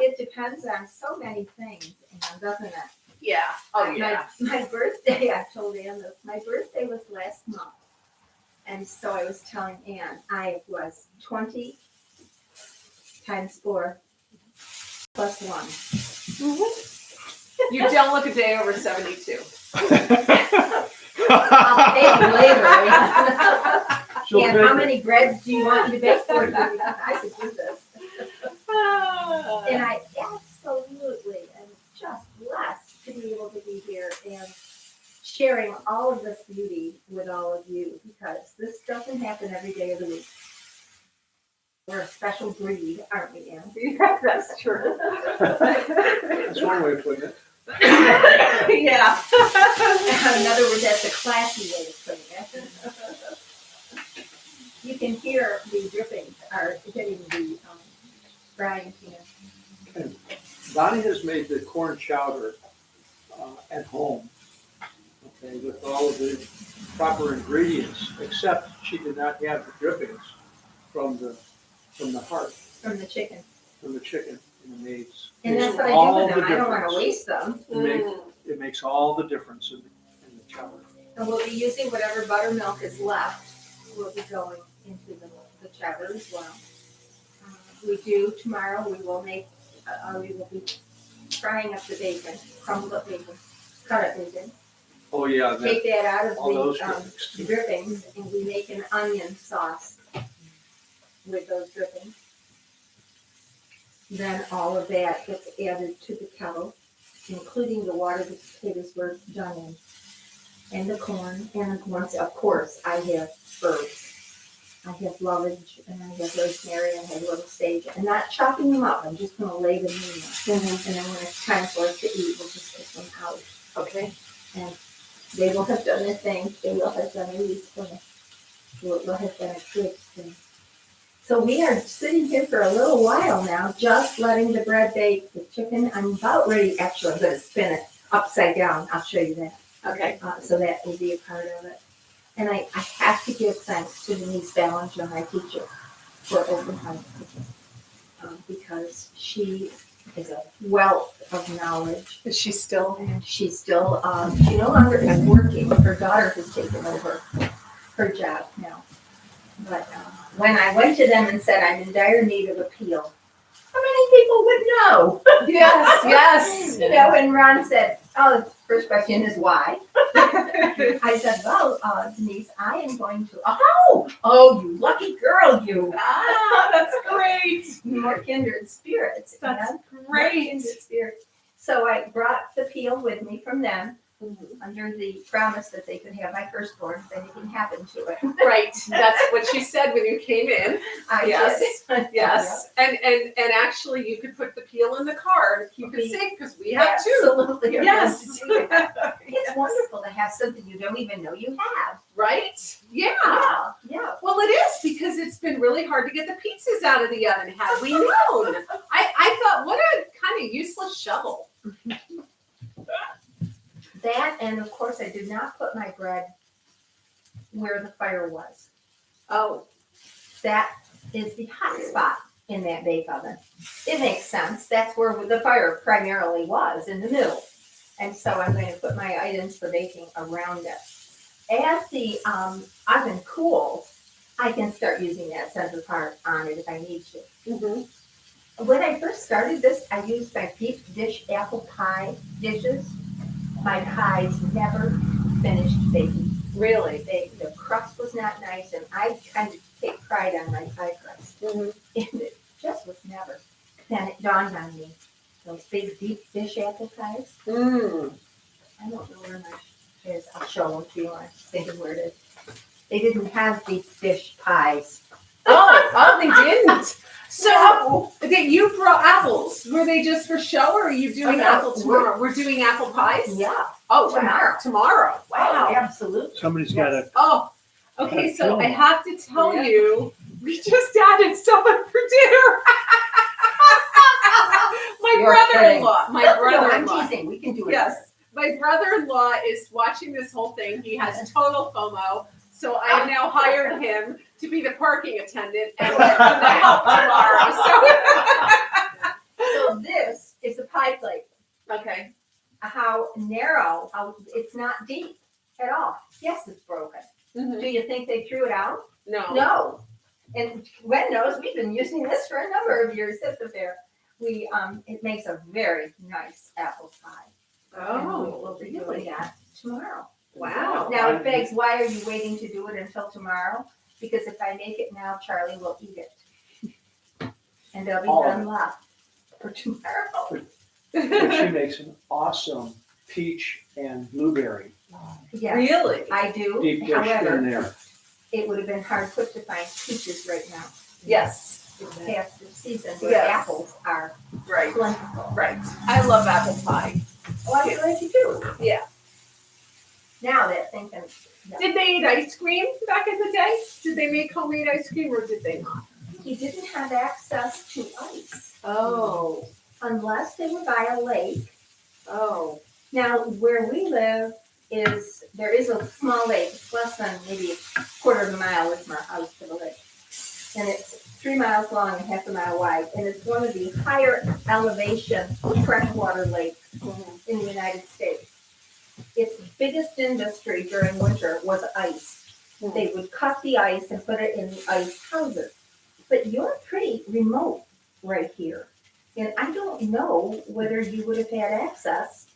It depends on so many things, doesn't it? Yeah. Oh, yeah. My birthday, I told Ann this, my birthday was last month. And so I was telling Ann, I was 20 times 4 plus 1. You don't look a day over 72. I'll pay you later. She'll And take how it. many breads do you want me to bake for you? I could do this. And I absolutely am just blessed to be able to be here and sharing all of this beauty with all of you, because this doesn't happen every day of the week. We're a special breed, aren't we, Ann? That's true. That's one way of putting it. Yeah. In other words, that's a classy way of putting it. You can hear the drippings are hitting the frying pan. Bonnie has made the corn chowder at home, okay, with all of the proper ingredients, except she did not have the drippings from the hearth, From the chicken. from the chicken and the maize. And that's what I All do with the them. I don't want difference. to waste them. It makes all the difference in the chowder. And we'll be using whatever buttermilk is left. We'll be going into the chowder as well. We do tomorrow. We will be frying up the bacon, crumbled up bacon, cut up bacon. Oh, yeah, that, take that out of all those the drippings. drippings, and we make an onion sauce with those drippings. Then all of that gets added to the kettle, including the water the potatoes were done in, and the corn, and once, of course, I have herbs. I have lovage, and I have rosemary, and I have little sage. I'm not chopping them up, I'm just gonna lay them in there. And then when it's time for us to eat, we'll just pick them out. Okay. And they will have done their thing, they will have done a least for me. Will have done a good thing. So we are sitting here for a little while now, just letting the bread bake, the chicken. I'm about ready, actually, I'm gonna spin it upside down, I'll show you that. Okay. So that will be a part of it. And I have to give thanks to Denise Ballinger, my teacher, for overtime cooking. Because she is a wealth of knowledge. Is she still? And she's still, she no longer is working, her daughter has taken over her job now. But when I went to them and said, I'm in dire need of appeal, how many people would know? Yes, yes. You know, and Ron said, oh, the first question is why? I said, well, Denise, I am going to, oh, you lucky girl, you. Ah, that's great. More kindred spirits. That's More great. kindred spirits. So I brought the peel with me from them under the promise that they could have my firstborn if anything happened to it. Right. That's what she said when you came in. I Yes. did. Yes. And actually you could put the peel in the car to keep it safe because we have two. Absolutely. I'm Yes. going to do that. It's wonderful to have something you don't even know you have. Right? Yeah. Yeah. Well, it is because it's been really hard to get the pizzas out of the oven. Had we known, I thought, what a kind of useless shovel. That, and of course, I did not put my bread where the fire was. Oh, That is the hot spot in that bake oven. It makes sense. That's where the fire primarily was, in the middle. And so I'm going to put my items for baking around it. As the oven cools, I can start using that center part on it if I need to. mm-hmm. When I first started this, I used my deep dish apple pie dishes. My pies never finished baking. Really? The crust was not nice, and I kind of take pride on my pie crust. Mm-hmm. And it just was never. Then it dawned on me, those big deep dish apple pies. Mm. I don't know where mine is. I'll show them to you. I'm thinking where it is. They didn't have deep dish pies. Oh, they didn't. So you brought apples. Were they just for show, or are you doing yeah. apple tomorrow? We're doing apple pies. Yeah. Oh, Tomorrow. Tomorrow. Wow. Absolutely. Somebody's got to, Oh, okay. So I Kill 'em. have to tell Yeah. you, we just added someone for dinner. My You're brother-in-law. My No, I'm brother-in-law. teasing. We can do it. Yes, my brother-in-law is watching this whole thing. He has total FOMO. So I have now hired him to be the parking attendant and we're going to help tomorrow. So this is a pie plate. So, okay. How narrow, it's not deep at all. Yes, it's broken. Mhm. Do you think they threw it out? No. No. And Gwen knows we've been using this for a number of years at the fair. It makes a very nice apple pie. And we'll be doing that tomorrow. Wow. Now it begs, why are you waiting to do it until tomorrow? Because if I make it now, Charlie will eat it. And there'll be All of none left for tomorrow. But she makes an awesome peach and blueberry Yes, Really? I do. deep dish However, in there. it would have been hard put to find peaches right now. Yes. It's past the season where Yes. apples are Right. plentiful. Right. I love apple pie. Oh, I'm glad you do. Yeah. Now that thing can, Did they eat ice cream back in the day? Did they make homemade ice cream or did they not? he didn't have access to ice Oh. unless they were by a lake. Oh. Now, where we live there is a small lake. It's less than maybe a quarter of a mile away from our house to the lake. And it's 3 miles long and half a mile wide. And it's one of the higher elevation freshwater lakes in the United States. Its biggest industry during winter was ice. They would cut the ice and put it in the ice houses. But you're pretty remote right here. And I don't know whether you would have had access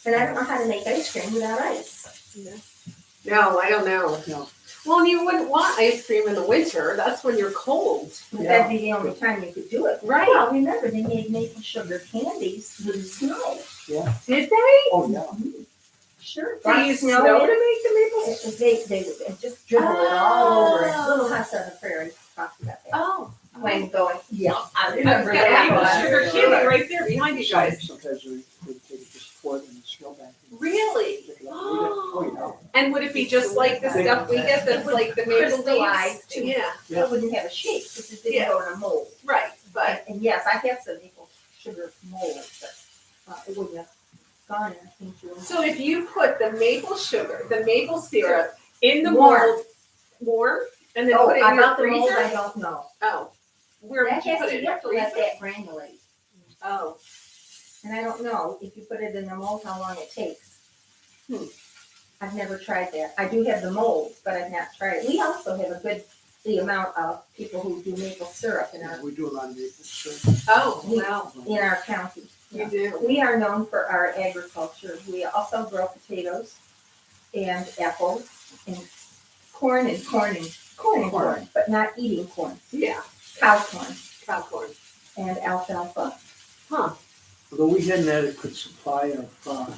And I don't know how to make ice cream without ice. No, I don't know. No. Well, you wouldn't want ice cream in the winter. That's when you're cold. But that'd be the only time you could do it. Right. Well, remember, they made maple sugar candies with snow. Did they? Oh, yeah. Sure. They use Snow snow in to it. make the maple? They would just dribble it all over it. Oh. Little House on the Prairie talked about that. Oh. When going, yeah, I I've remember got that maple one. sugar candy right there behind you guys. Sometimes we take it, just pour it in the snowbank. and Really? pick it up and eat it. Oh, And would it be just like the stuff we get that's like the maple leaves? Crystallized too. Yeah, It wouldn't have a shape because it didn't Yeah. go in a mold. right, but, And yes, I have some maple sugar mold, but it wouldn't have gone into it. so if you put the maple sugar, the maple syrup in the Warm. mold, warm, and then Oh, put it in your about the mold, I freezer? don't know. Oh, where That would you has put to, it? you have to let that granulate. Oh, And I don't know if you put it in the mold, how long it takes. I've never tried that. I do have the mold, but I've not tried it. We also have a good, the amount of people who do maple syrup in Yeah, we do a lot of maple syrup. oh, wow, our county. you do. We are known for our agriculture. We also grow potatoes and apples and corn, but not eating corn. Yeah, Cow corn cow corn. and alfalfa. Although we hadn't had a good supply of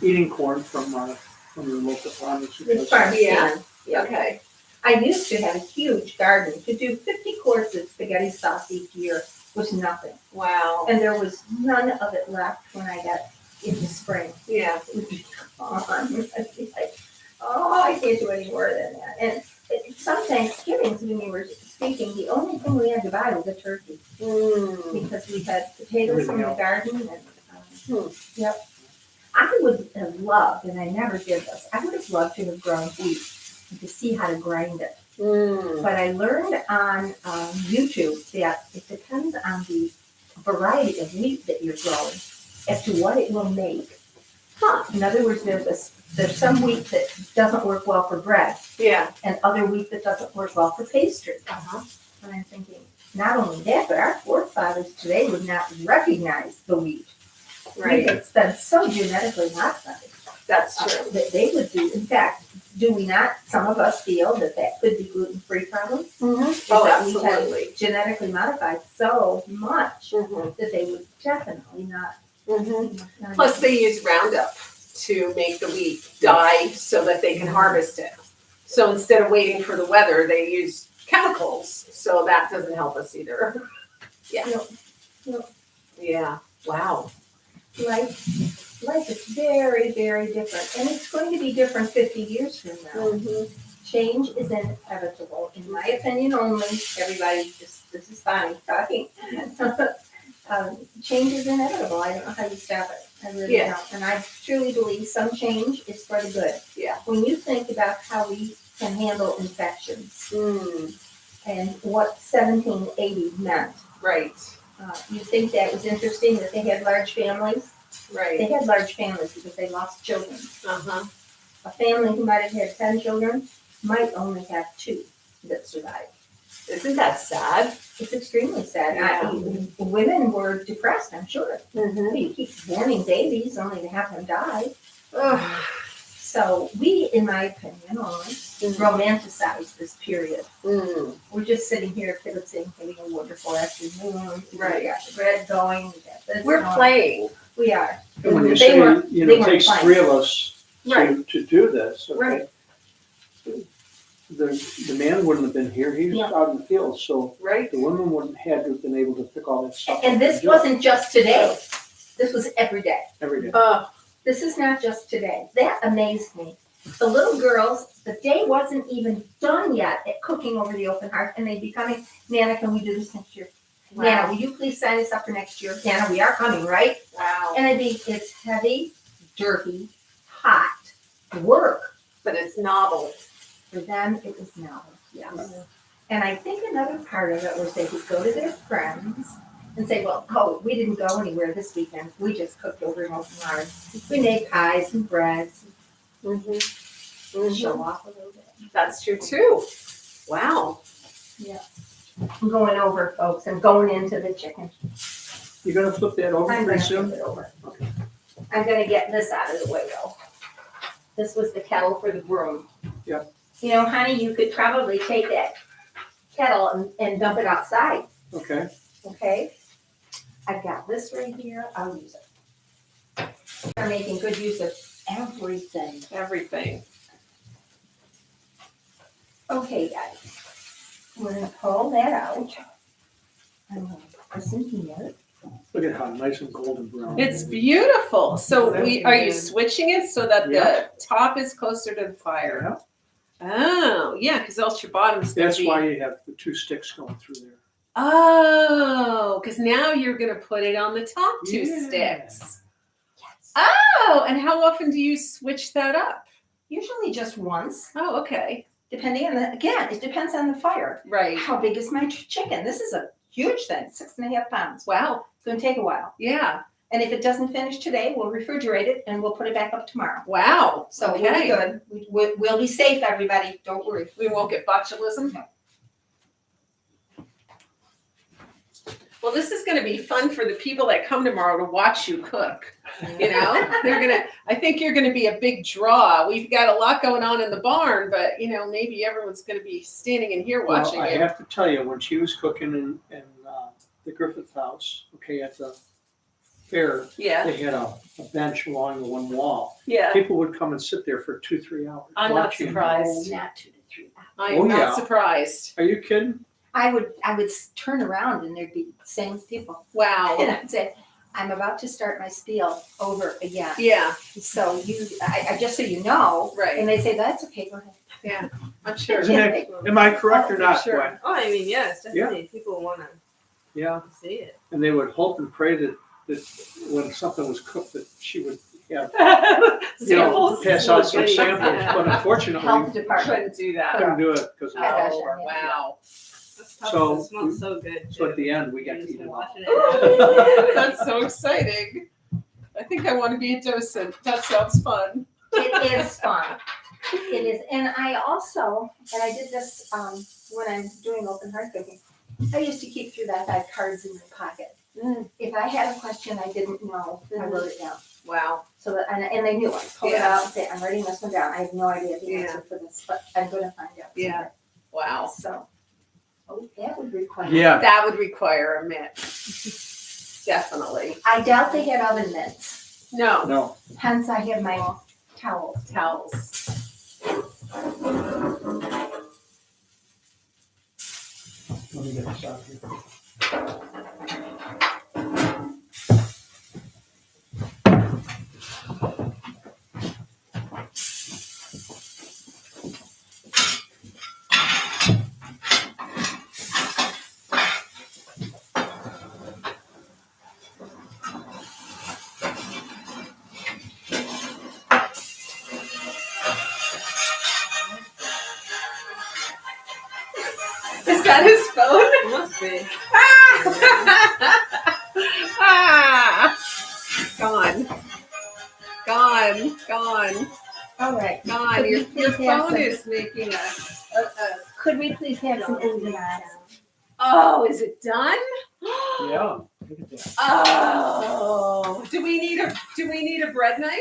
eating corn from the local farmers. It's farm Yeah. stand. Yeah. Okay. I used to have a huge garden. To do 50 quarts of spaghetti sauce each year was nothing. Wow. And there was none of it left when I got into spring. Yeah. It would be gone. I'd be like, oh, I can't do any more than that. And some Thanksgivings when you were speaking, the only thing we had to buy was a turkey Mm. because we had potatoes from the garden and, yep. I would have loved, and I never did this, I would have loved to have grown wheat and to see how to grind it. Mm. But I learned on YouTube that it depends on the variety of wheat that you're growing as to what it will make. In other words, there's some wheat that doesn't work well for bread Yeah. and other wheat that doesn't work well for pastry. Uh-huh. And I'm thinking, not only that, but our forefathers today would not recognize the wheat. Right. It's been so genetically modified. That's true. That they would do, in fact, do we not, some of us feel that could be gluten-free problems? Mm-hmm. Oh, That we had absolutely. genetically modified so much Mm-hmm. that they would definitely not. Mm-hmm. not Plus, they use Roundup to make the wheat die so that they can harvest it. So instead of waiting for the weather, they use chemicals. So that doesn't help us either. Yeah. No. Yeah. Wow. Life is very, very different, and it's going to be different 50 years from now. Mm-hmm. Change is inevitable, in my opinion only. Everybody, this is Bonnie talking. Change is inevitable. I don't know how you stop it. I really Yeah. don't. And I truly believe some change is for the good. Yeah. When you think about how we can handle infections Mm. and what 1780 meant, Right. you think that was interesting that they had large families? Right. They had large families because they lost children. Uh-huh. A family who might have had 10 children might only have 2 that survived. Isn't that sad? It's extremely sad. Yeah. Women were depressed, I'm sure. Mm-hmm. You keep borning babies only to have them die. Ugh. So we, in my opinion, only romanticize this period. Mm. We're just sitting here kibitzing, having a wonderful afternoon. Right. We got the bread going. We got this We're going. playing. We are. And when you They say, weren't- you they know, it weren't takes playing. 3 of us Right. to do this, okay? Right. The man wouldn't have been here, he was Yeah. out in the field, so Right. the women wouldn't have to have been able to pick all that stuff up. And this do it wasn't just today. This was every day. every day. This is not just today. That amazed me. The little girls, the day wasn't even done yet at cooking over the open hearth, and they'd be coming, Nana, can we do this next year? Nana, will you please sign us up for next year? Nana, we are coming, right? Wow. And it's heavy, dirty, hot work. But it's novel. For them, it was novel, yes. And I think another part of it was they would go to their friends and say, well, we didn't go anywhere this weekend. We just cooked over an open hearth. We made pies and breads, Mm-hmm. show off a little bit. That's true too. Wow. I'm going over, folks. I'm going into the chicken. You gonna flip that over I'm pretty gonna soon? flip it over. I'm gonna get this out of the way though. This was the kettle for the broom. Yep. You know, honey, you could probably take that kettle and dump it outside, Okay, okay? I've got this right here, I'll use it. We're making good use of everything. Everything. Okay, guys, we're gonna pull that out. I'm gonna put this in here. look at how nice and golden brown. It's beautiful. So are you Good. switching it so that Yeah. the top is closer to the fire? Yeah. Oh, yeah, because else your bottom's gonna That's be. why you have the two sticks going through there. Oh, because now you're gonna put it on the top two Yeah. sticks. Oh, and how often do you switch that up? Usually just once, Oh, okay. depending on again, it depends on the fire. Right. How big is my chicken? This is a huge thing, 6.5 pounds. Wow. It's gonna take a while. Yeah. And if it doesn't finish today, we'll refrigerate it and we'll put it back up tomorrow. Wow. So we'll be Okay. good. We'll be safe, everybody. Don't worry. We won't get botulism. No. Well, this is going to be fun for the people that come tomorrow to watch you cook. You know, I think you're going to be a big draw. We've got a lot going on in the barn, but maybe everyone's going to be standing in here watching Well, I it. have to tell you, when she was cooking in the Griffith house, okay, at the fair, Yeah. they had a bench along the one wall. Yeah. People would come and sit there for 2-3 hours. I'm not watching. surprised. Not 2 to 3 hours. I am Oh, not yeah. surprised. Are you kidding? I would turn around and there'd be the same people. Wow. And I'd say, I'm about to start my spiel over again. Yeah. So I just so you know, Right. and they say, that's okay, go ahead. Yeah. I'm sure. Isn't it- Am I correct or Oh, not, sure. Gwen? Oh, I mean, yes, definitely. People want to Yeah, see it. and they would hope and pray that when something was cooked, that she would have, Samples? pass out some Goodies. samples, Yeah. but unfortunately, Health department. Couldn't do that. couldn't do it because Oh, gosh, Oh, I wow. That's tough. So, It smells so good. so too. at the end, we got You've to eat been it all. watching it. That's so exciting. I think I want to be a docent. That sounds fun. It is fun. It is, and I also, and I did this when I'm doing open heart cooking. I used to keep 3 by 5 cards in my pocket. If I had a question I didn't know, I wrote it down. Wow. So that, and they knew, I pulled it Yeah. out and say, I'm writing this one down. I have no idea the Yeah. answer for this, but I'm gonna find out. Yeah. Wow. So, that would require. Yeah, That would require a mitt. Definitely. I doubt they had oven mitts, No. no, hence I have my towel. Towels. let me get this out here. Is that his phone? It must be. Ah! Gone. Gone. Gone. All right. Gone. Could Your we please have phone some- is making a. Could we please have some oozy eyes? Oh, is it done? Yeah, look at that. Oh. Do we need a bread knife?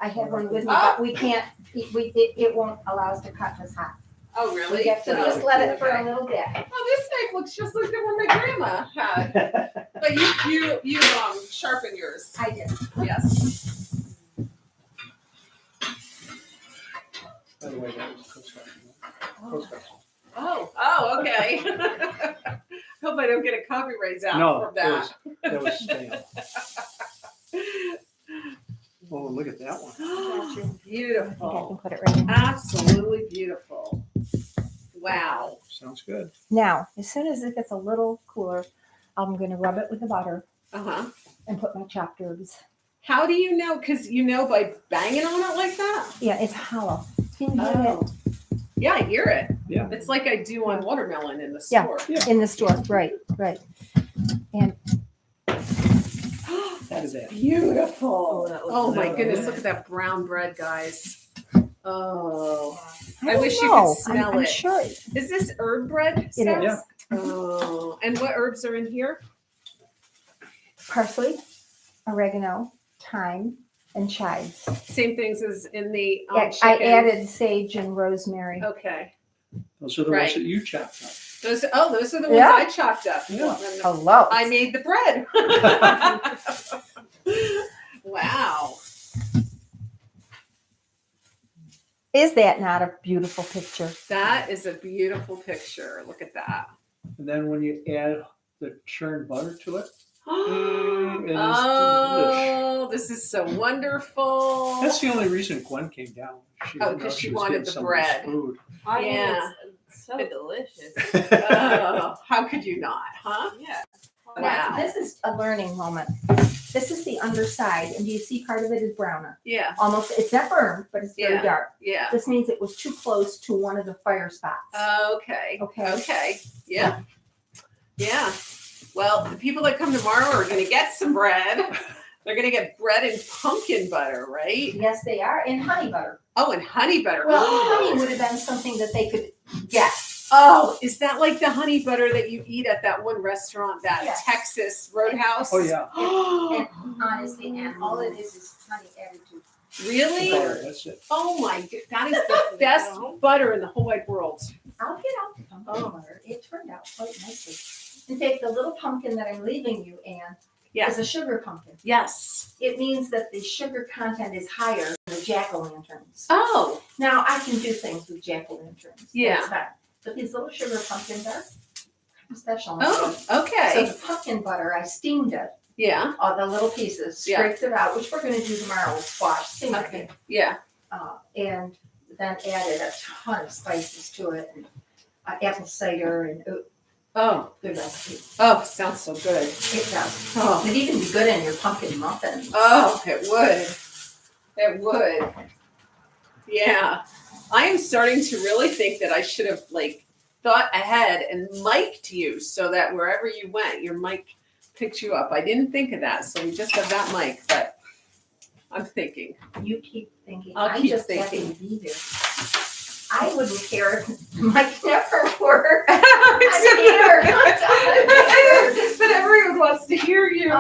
I have one with me, but we can't, it won't allow us to cut this hot. Oh, We really? have to just let it for a little bit. Oh, this knife looks just like the one my grandma had. But you sharpen yours. I did. Yes. By the way, that was Coast Guard. Coast Guard. Oh, okay. Hope I don't get a copyright out No, from that. that was stale. Oh, look at that one. I think I Beautiful. can put it right in. Absolutely beautiful. Wow. Sounds good. Now, as soon as it gets a little cooler, I'm gonna rub it with the butter Uh-huh. and put my chopped herbs. How do you know? Because you know by banging on it like that? Yeah, it's hollow. Can you hear Oh. Yeah, I hear it. Yeah. It's like I do on watermelon in the Yeah. store. it in the store? Right, right. That is it. Beautiful. Oh, that looks Oh my so goodness, good. look at that brown bread, guys. Oh. I don't wish you know. could smell I'm it. sure. Is this herb bread? It Seth? Yeah. Oh. And what herbs are in here? Parsley, oregano, thyme, and chives. Same things as in the I chicken. added sage and rosemary. Okay. Those are the ones Right. that you chopped up. Those are the ones Yeah. I chopped up. Yeah. And Hello. I made the bread. Wow. Is that not a beautiful picture? That is a beautiful picture. Look at that. And then when you add the churned butter to it, it is Oh, this is so wonderful. that's the only reason Gwen came down. Oh, 'cause she was wanted getting the some of this bread. food. I mean, Yeah. it's so delicious. Oh, how could you not, huh? Yeah. Now, Wow. this is a learning moment. This is the underside, and do you see part of it is browner? Yeah, Almost, it's not burned, but it's very Yeah. dark. yeah. This means it was too close to one of the fire spots. Okay. Okay. Okay. Yeah. Yeah. Well, the people that come tomorrow are going to get some bread. They're going to get bread and pumpkin butter, right? Yes, they are, and honey butter. Oh, and honey butter. Well, honey would have been something that they could get. Oh, is that like the honey butter that you eat at that one restaurant, that Yes. Texas Roadhouse? Oh, yeah. And honestly, and all it is honey added to. Really? Butter, that's it. Oh my god, that is the best butter in the whole wide world. I'll get out the pumpkin butter. It turned out quite nicely. In fact, the little pumpkin that I'm leaving you, Anne, Yeah. is a sugar pumpkin. Yes. It means that the sugar content is higher than the jack-o'-lanterns. Oh, Now, I can do things with jack-o'-lanterns. Yeah. That's fine. But these little sugar pumpkins are special. oh, So okay. the pumpkin butter, I steamed it, Yeah, all the little pieces, Yeah. scraped it out, which we're gonna do tomorrow with squash, same Okay. thing. yeah. And then added a ton of spices to it, and apple cider, and Oh, good recipe. oh, sounds so good. It does. Oh, It'd even be good in your pumpkin muffins. oh, it would. It would. Yeah. I am starting to really think that I should have thought ahead and mic'd you so that wherever you went, your mic picked you up. I didn't think of that, so we just have that mic, but I'm thinking. You keep thinking. I'll I'm keep just thinking. happy to be here. I wouldn't care if Mike never worked. I'm here. But everyone wants to hear you.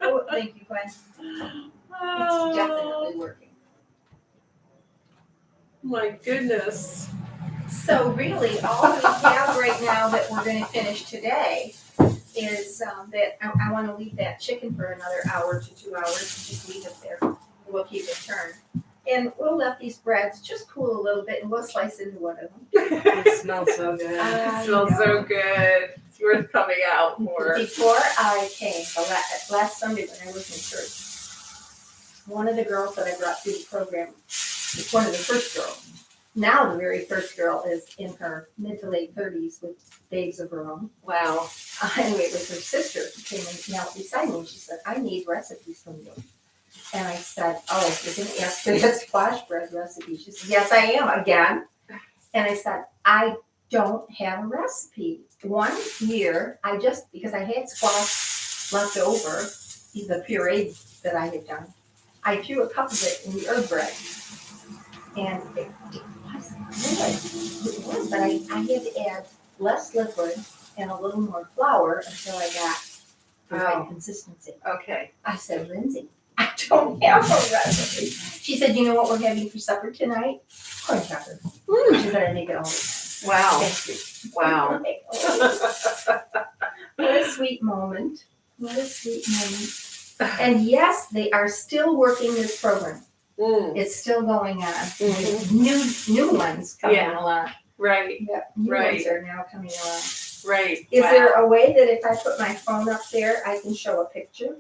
Oh, thank you, Gwen. It's definitely working. My goodness. So really, all we have right now that we're gonna finish today is that I wanna leave that chicken for another hour to 2 hours, just leave it there. We'll keep it turned. And we'll let these breads just cool a little bit and we'll slice into one of them. It smells so good. I It smells know. so good. It's worth coming out for. Before I came, last Sunday when I was in church, one of the girls that I brought through the program, it's one of the first girls. Now the very first girl is in her mid to late 30s with babes of her own. Wow. Anyway, it was her sister who came and knelt beside me and she said, I need recipes from you. And I said, oh, you're going to ask for that squash bread recipe. She said, yes, I am again. And I said, I don't have a recipe. One year, because I had squash left over, the puree that I had done, I threw a cup of it in the herb bread. And it was good. It was, but I had to add less liquid and a little more flour until I got the right consistency. Okay. I said, Lindsay, I don't have a recipe. She said, you know what we're having for supper tonight? Corn chowder. She said, I make it all. Wow. Thank you. Wow. What a sweet moment. What a sweet moment. And yes, they are still working this program. Mm, It's still going on. Mhm. New ones coming Yeah. along. right. Yep, new Right. ones are now coming along. Right. Is Wow. there a way that if I put my phone up there, I can show a picture?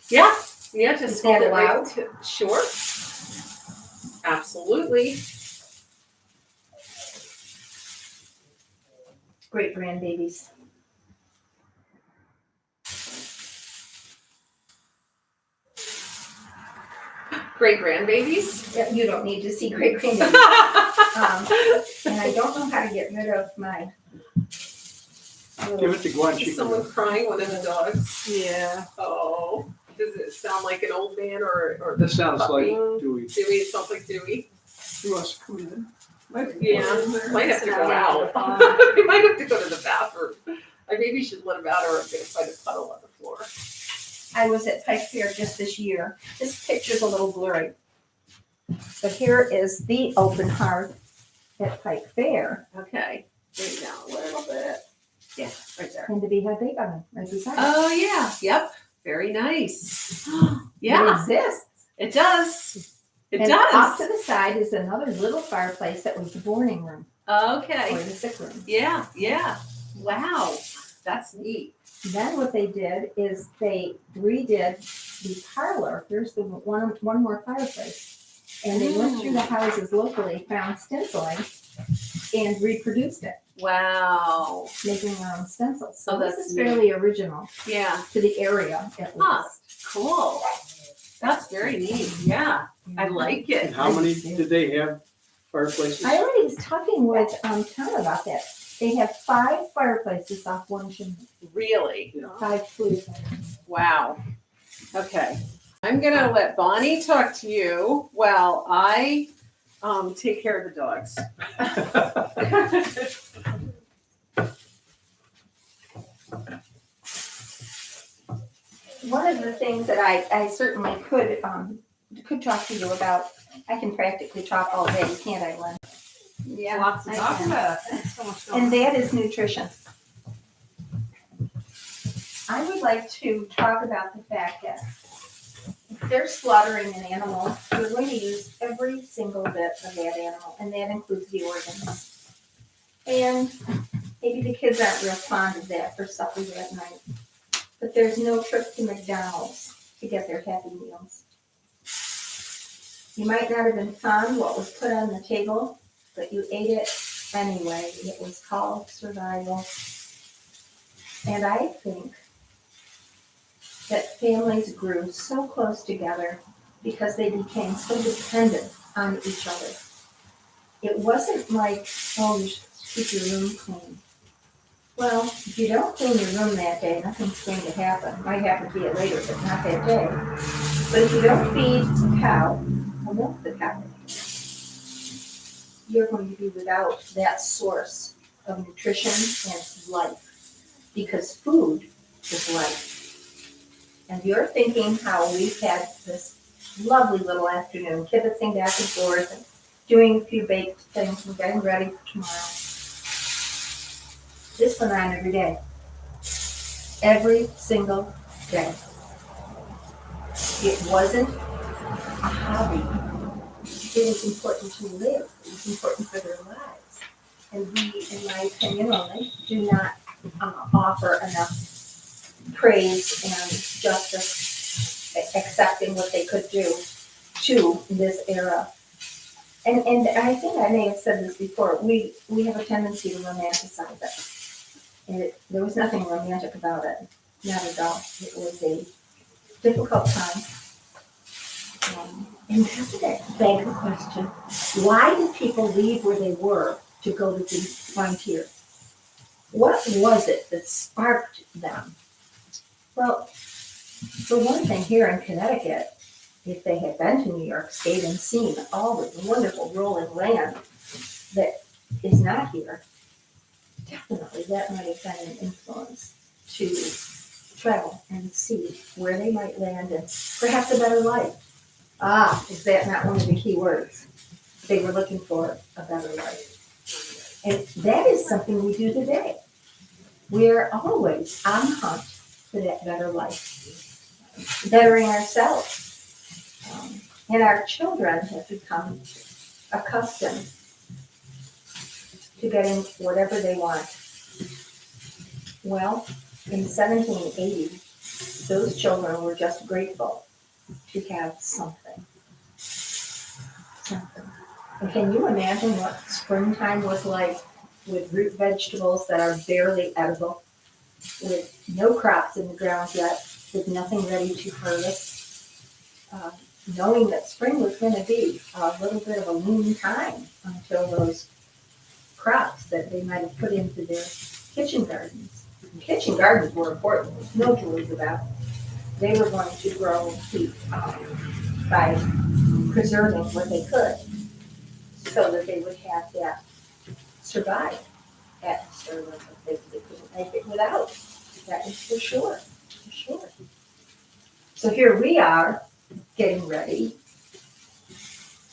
Yeah. Yeah. Just Is hold that it right allowed? to- Sure. Absolutely. Great grandbabies. Great grandbabies. Yeah, you don't need to see great grandbabies. And I don't know how to get rid of my. Give it to Gwen. She Is can. someone crying? One of the dogs. Yeah. Oh. Does it sound like an old man or This sounds like puppy? Dewey. Dewey? It sounds like Dewey. He wants to come in. Yeah. Might have to go out. Uh, We might have to go to the bathroom. I I maybe should let him out or I'm gonna find a puddle on the floor. I was at Pike Fair just this year. This picture's a little blurry. But here is the open hearth at Pike Fair Okay, bring it down a little bit. Yeah, right there. and the Beehive bake oven right beside it. Oh, yeah, yep, very nice. It Yeah, exists. it does. It And off to does. the side is another little fireplace that was the boarding room or Okay, the sick room. yeah, yeah. Wow, that's neat. Then what they did is they redid the parlor. There's the one more fireplace. And they went through the houses locally, found stenciling, and reproduced it, Wow, making their own stencils. So Oh, this that's is fairly original yeah, to the area at Huh. least. cool. That's very neat, yeah, I like it. And how many did they have fireplaces? I already was talking with Tom about that. They have 5 fireplaces off one chimney, Really? 5 food. Wow. Okay. I'm gonna let Bonnie talk to you while I take care of the dogs. One of the things that I certainly could talk to you about, I can practically talk all day, can't I, Lynn? Yeah. Lots to I talk can. about. So much going And on. that is nutrition. I would like to talk about the fact that if they're slaughtering an animal, you're going to use every single bit of that animal, and that includes the organs. And maybe the kids aren't real fond of that for supper that night. But there's no trip to McDonald's to get their Happy Meals. You might not have been fond what was put on the table, but you ate it anyway. It was called survival. And I think that families grew so close together because they became so dependent on each other. It wasn't like, oh, you should keep your room clean. Well, if you don't clean your room that day, nothing's going to happen. Might happen to you later, but not that day. But if you don't feed the cow or milk the cow, you're going to be without that source of nutrition and life. Because food is life. And you're thinking how we've had this lovely little afternoon, kibitzing back and forth and doing a few baked things and getting ready for tomorrow. This went on every day. Every single day. It wasn't a hobby. It was important to live. It was important for their lives. And we, in my opinion only, do not offer enough praise and justice, accepting what they could do to this era. And I think I may have said this before, we have a tendency to romanticize it. And there was nothing romantic about it, not at all. It was a difficult time. And doesn't it beg the question, why did people leave where they were to go to the frontier? What was it that sparked them? Well, for one thing, here in Connecticut, if they had been to New York State and seen all the wonderful rolling land that is not here, definitely that might have been an influence to travel and see where they might land and perhaps a better life. Ah, is that not one of the key words? They were looking for a better life. And that is something we do today. We're always on the hunt for that better life, bettering ourselves. And our children have become accustomed to getting whatever they want. Well, in 1780, those children were just grateful to have something. Something. And can you imagine what springtime was like with root vegetables that are barely edible, with no crops in the ground yet, with nothing ready to harvest, knowing that spring was going to be a little bit of a lean time until those crops that they might have put into their kitchen gardens. Kitchen gardens were important, there's no two ways about it. They were going to grow and keep by preserving what they could so that they would have that survive. atmosphere room, they couldn't make it without. That is for sure, for sure. So here we are, getting ready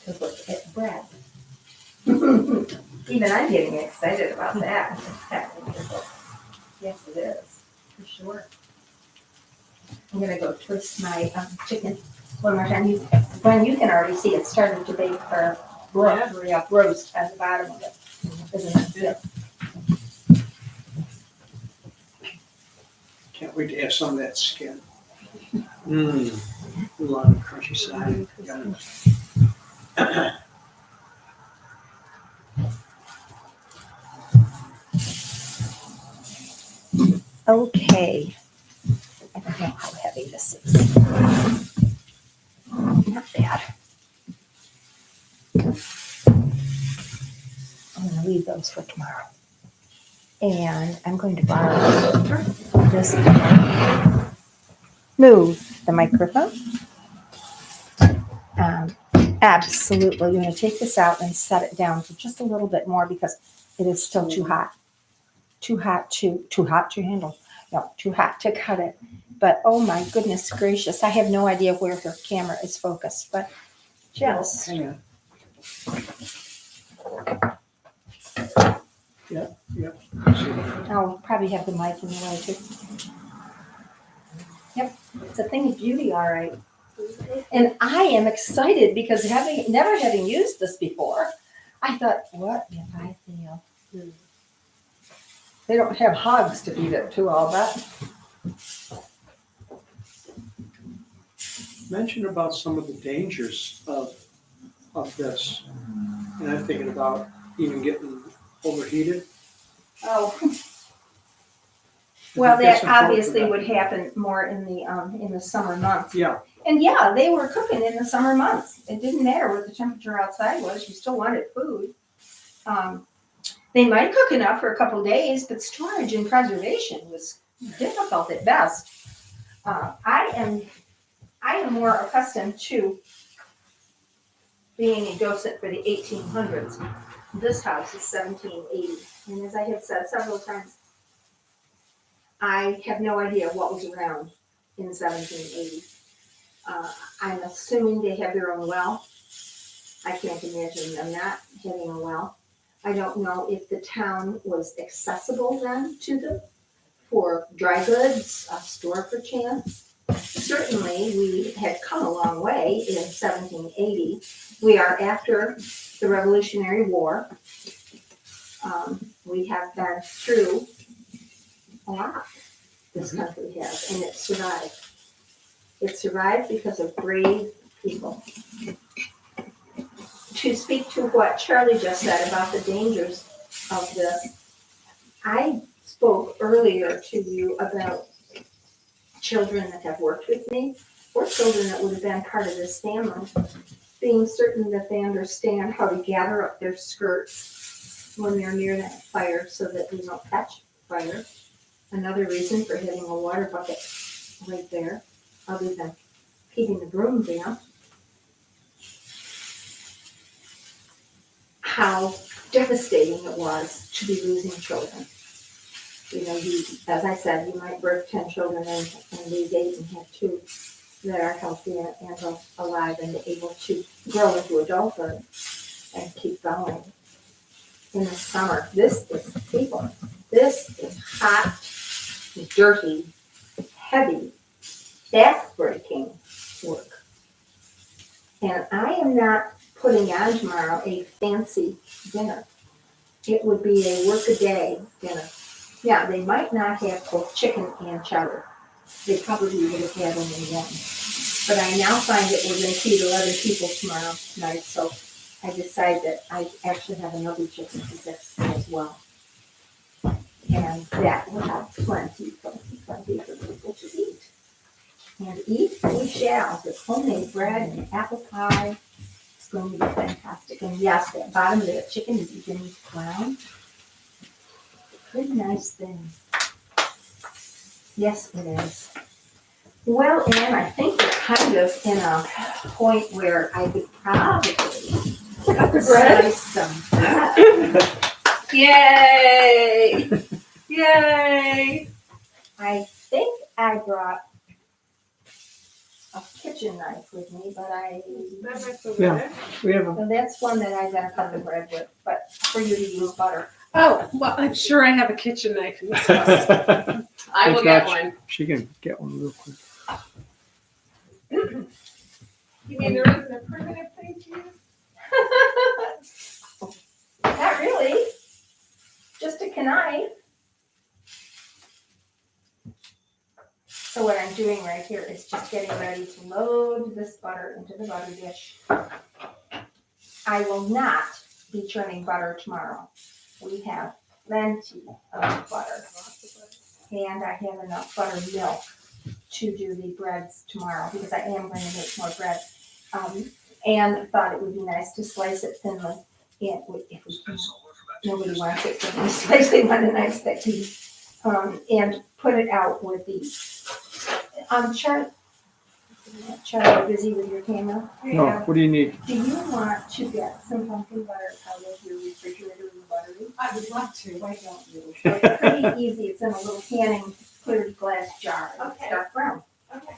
to look at bread. Even I'm getting excited about that. Yes, it is, for sure. I'm gonna go twist my chicken one more time. Gwen, you can already see it started to bake for roast at the bottom of it. Isn't it? Can't wait to have some of that skin. A lot of crunchy side. Got it. Okay. I don't know how heavy this is. Not bad. I'm gonna leave those for tomorrow. And I'm going to borrow this. Move the microphone. Absolutely. I'm gonna take this out and set it down for just a little bit more because it is still too hot. Too hot to handle. No, too hot to cut it. But oh my goodness gracious, I have no idea where her camera is focused, but just. Hang on. Yep. I'll probably have the mic in the way too. Yep, it's a thing of beauty, all right. And I am excited because never having used this before, I thought, what if I fail? They don't have hogs to beat it to all that. Mention about some of the dangers of this. And I'm thinking about even getting overheated. Oh. I Well, think that's that important obviously to know. would happen more in the summer months. Yeah, And yeah, they were cooking in the summer months. It didn't matter what the temperature outside was, you still wanted food. They might cook enough for a couple of days, but storage and preservation was difficult at best. I am more accustomed to being a docent for the 1800s. This house is 1780. And as I have said several times, I have no idea what was around in 1780. I'm assuming they have their own well. I can't imagine them not having a well. I don't know if the town was accessible then to them for dry goods, a store perchance. Certainly, we had come a long way in 1780. We are after the Revolutionary War. We have been through a lot, this country has, and it survived. It survived because of brave people. To speak to what Charlie just said about the dangers of this, I spoke earlier to you about children that have worked with me, or children that would have been part of this family, being certain that they understand how to gather up their skirts when they're near that fire so that they don't catch fire. Another reason for having a water bucket right there, other than keeping the broom damp. How devastating it was to be losing children. You know, as I said, you might birth 10 children and these days and have 2 that are healthy and alive and able to grow into adulthood and keep going. In the summer, this is people. This is hot, dirty, heavy, back-breaking work. And I am not putting on tomorrow a fancy dinner. It would be a work-a-day dinner. Yeah, they might not have both chicken and chowder. They probably would have had only one. But I now find that we're going to feed 11 people tomorrow night, so I decided that I actually have another chicken for this as well. And that will have plenty for people to eat. And eat we shall, with homemade bread and apple pie. It's going to be fantastic. And yes, that bottom of that chicken is beginning to brown. Pretty nice thing. Yes, it is. Well, Anne, I think we're kind of in a point where I could probably Cut the bread. slice some bread. Yay! Yay! I think I brought a kitchen knife with me, but Yeah. We have a, so that's one that I'm gonna cut the bread with, but for you to use butter. Oh, well, I'm sure I have a kitchen knife in this house. I will If get not, one. she can get one real quick. You mean there isn't a primitive thing to use? Not really, just a knife. So what I'm doing right here is just getting ready to load this butter into the butter dish. I will not be churning butter tomorrow. We have plenty of butter. And I have enough buttermilk to do the breads tomorrow because I am going to make more bread. And thought it would be nice to slice it thinly. And if we can, nobody wants it thinly sliced, they want a nice thick piece. And put it out with these. Charlie, busy with your camera? No, what do you need? Do you want to get some pumpkin butter out of your refrigerator and buttery? I would love to. Why don't you? It's pretty easy. It's in a little canning clear glass jar. Okay. Dark brown. Okay.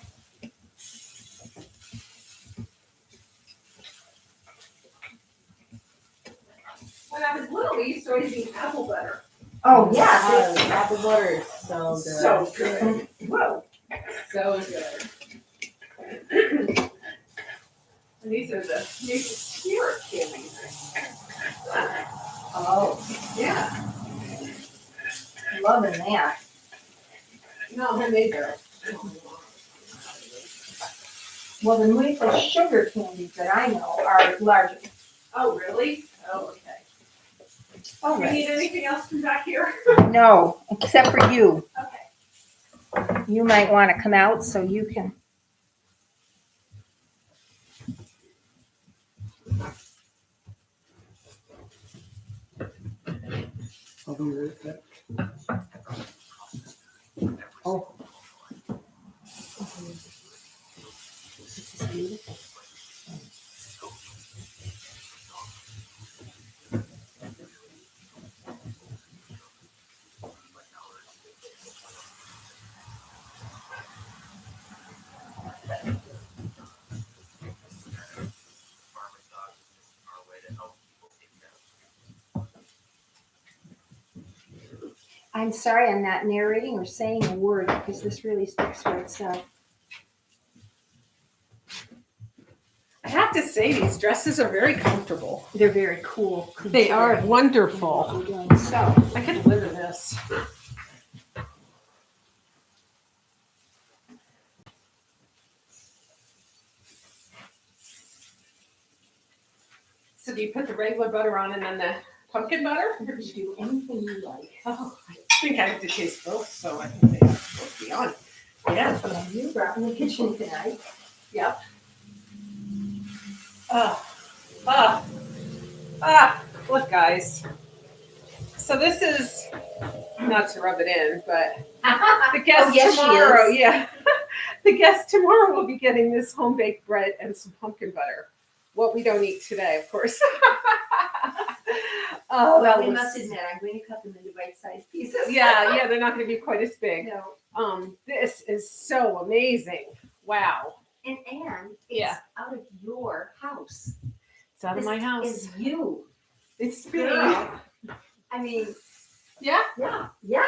When I was little, we used to always eat apple butter. Oh, yeah. Apple butter is so good. So good. Whoa. So good. And these are the new spirit candies. Oh, Yeah. loving that. No, I made those. Well, the maple sugar candies that I know are larger. Oh, really? Oh, okay. All Do you need anything else from back here? No, except for you. Okay. You might want to come out so you can. I'll be right back. Oh. I'm sorry I'm not narrating or saying a word because this really speaks for itself. I have to say, these dresses are very comfortable. They're very cool. They are wonderful. So, I could live in this. So do you put the regular butter on and then the pumpkin butter? you can do anything you like. Oh, I think I have to taste both, so I think they have to both be on. Yeah. And you brought in the kitchen tonight. Yep. Look, guys. So this is, not to rub it in, but the guest Oh, yes, she tomorrow, is. yeah. The guest tomorrow will be getting this home baked bread and some pumpkin butter. What we don't eat today, of course. Oh, Well, that we was, must admit, I'm going to cut them into bite-sized pieces. yeah, they're not going to be quite as big. No. This is so amazing. Wow. And it's Yeah. out of your house. It's out of my house. It's you. It's me. Girl. I mean, Yeah, yeah,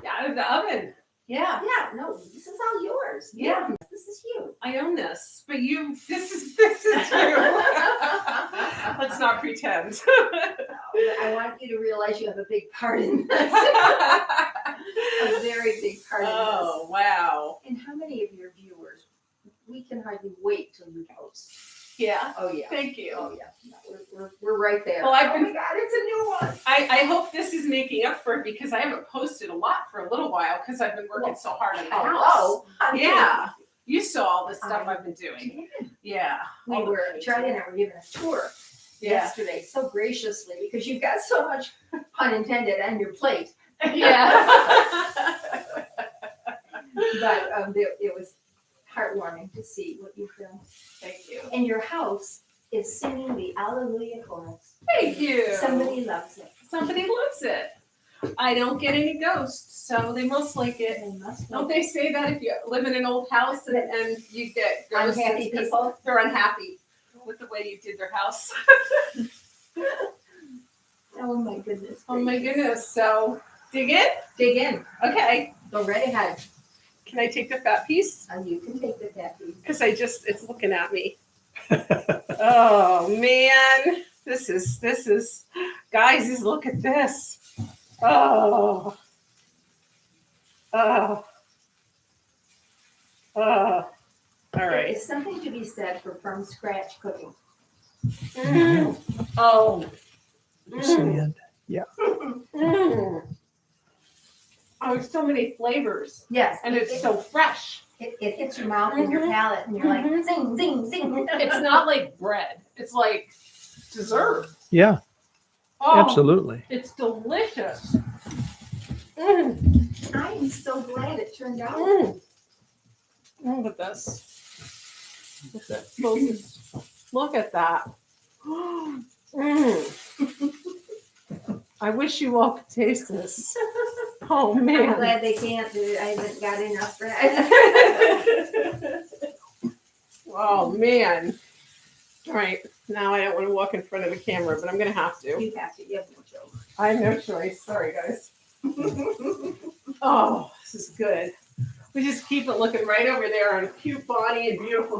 out of the oven. Yeah. no, this is all yours. Yeah. This is you. I own this, but this is you. Let's not pretend. I want you to realize you have a big part in this. A very big part in Oh, wow. this. And how many of your viewers, we can hardly wait till you post. Yeah. Oh, yeah. Thank you. Oh, yeah. No, we're right there. Well, I've oh, been- my God, it's a new one. I hope this is making up for it because I haven't posted a lot for a little while because I've been working so hard on the house. Hello. Yeah. You saw all the stuff I've been doing. Yeah. We All the were, painting. Charlie and I were given a tour Yeah. yesterday so graciously because you've got so much, pun intended, on your plate. Yeah. But it was heartwarming to see what you've done. Thank you. And your house is singing the Alleluia chorus. Thank you. Somebody loves it. Somebody loves it. I don't get any ghosts, so they must like it. They must Don't love they say that if you live in an old house and you get ghosts? Unhappy it's 'cause people? They're unhappy with the way you did their house. Oh my goodness. Oh my goodness. So dig in? Dig in. Okay. Go right ahead. Can I take the fat piece? You can take the fat piece. Because it's looking at me. Oh man. This is, guys, just look at this. Oh. Oh. Oh. All There right. is something to be said for from scratch cooking. Mm. Oh. Sand. Mm. Oh, there's so many flavors. Yes. And it's so fresh. It hits your mouth and your palate and you're like, Mhm. zing, zing, zing. It's not like bread. It's like dessert. Yeah, Oh, absolutely. it's delicious. Mm. I am so glad it turned out. Mm. Look at this. Look at that. Mm. I wish you all could taste this. Oh I'm man. glad they can't do it. I haven't got enough bread. Oh man. All right. Now I don't want to walk in front of the camera, but I'm gonna have to. You have to, you have no choice. I have no choice. Sorry guys. Oh, this is good. We just keep it looking right over there on cute Bonnie and beautiful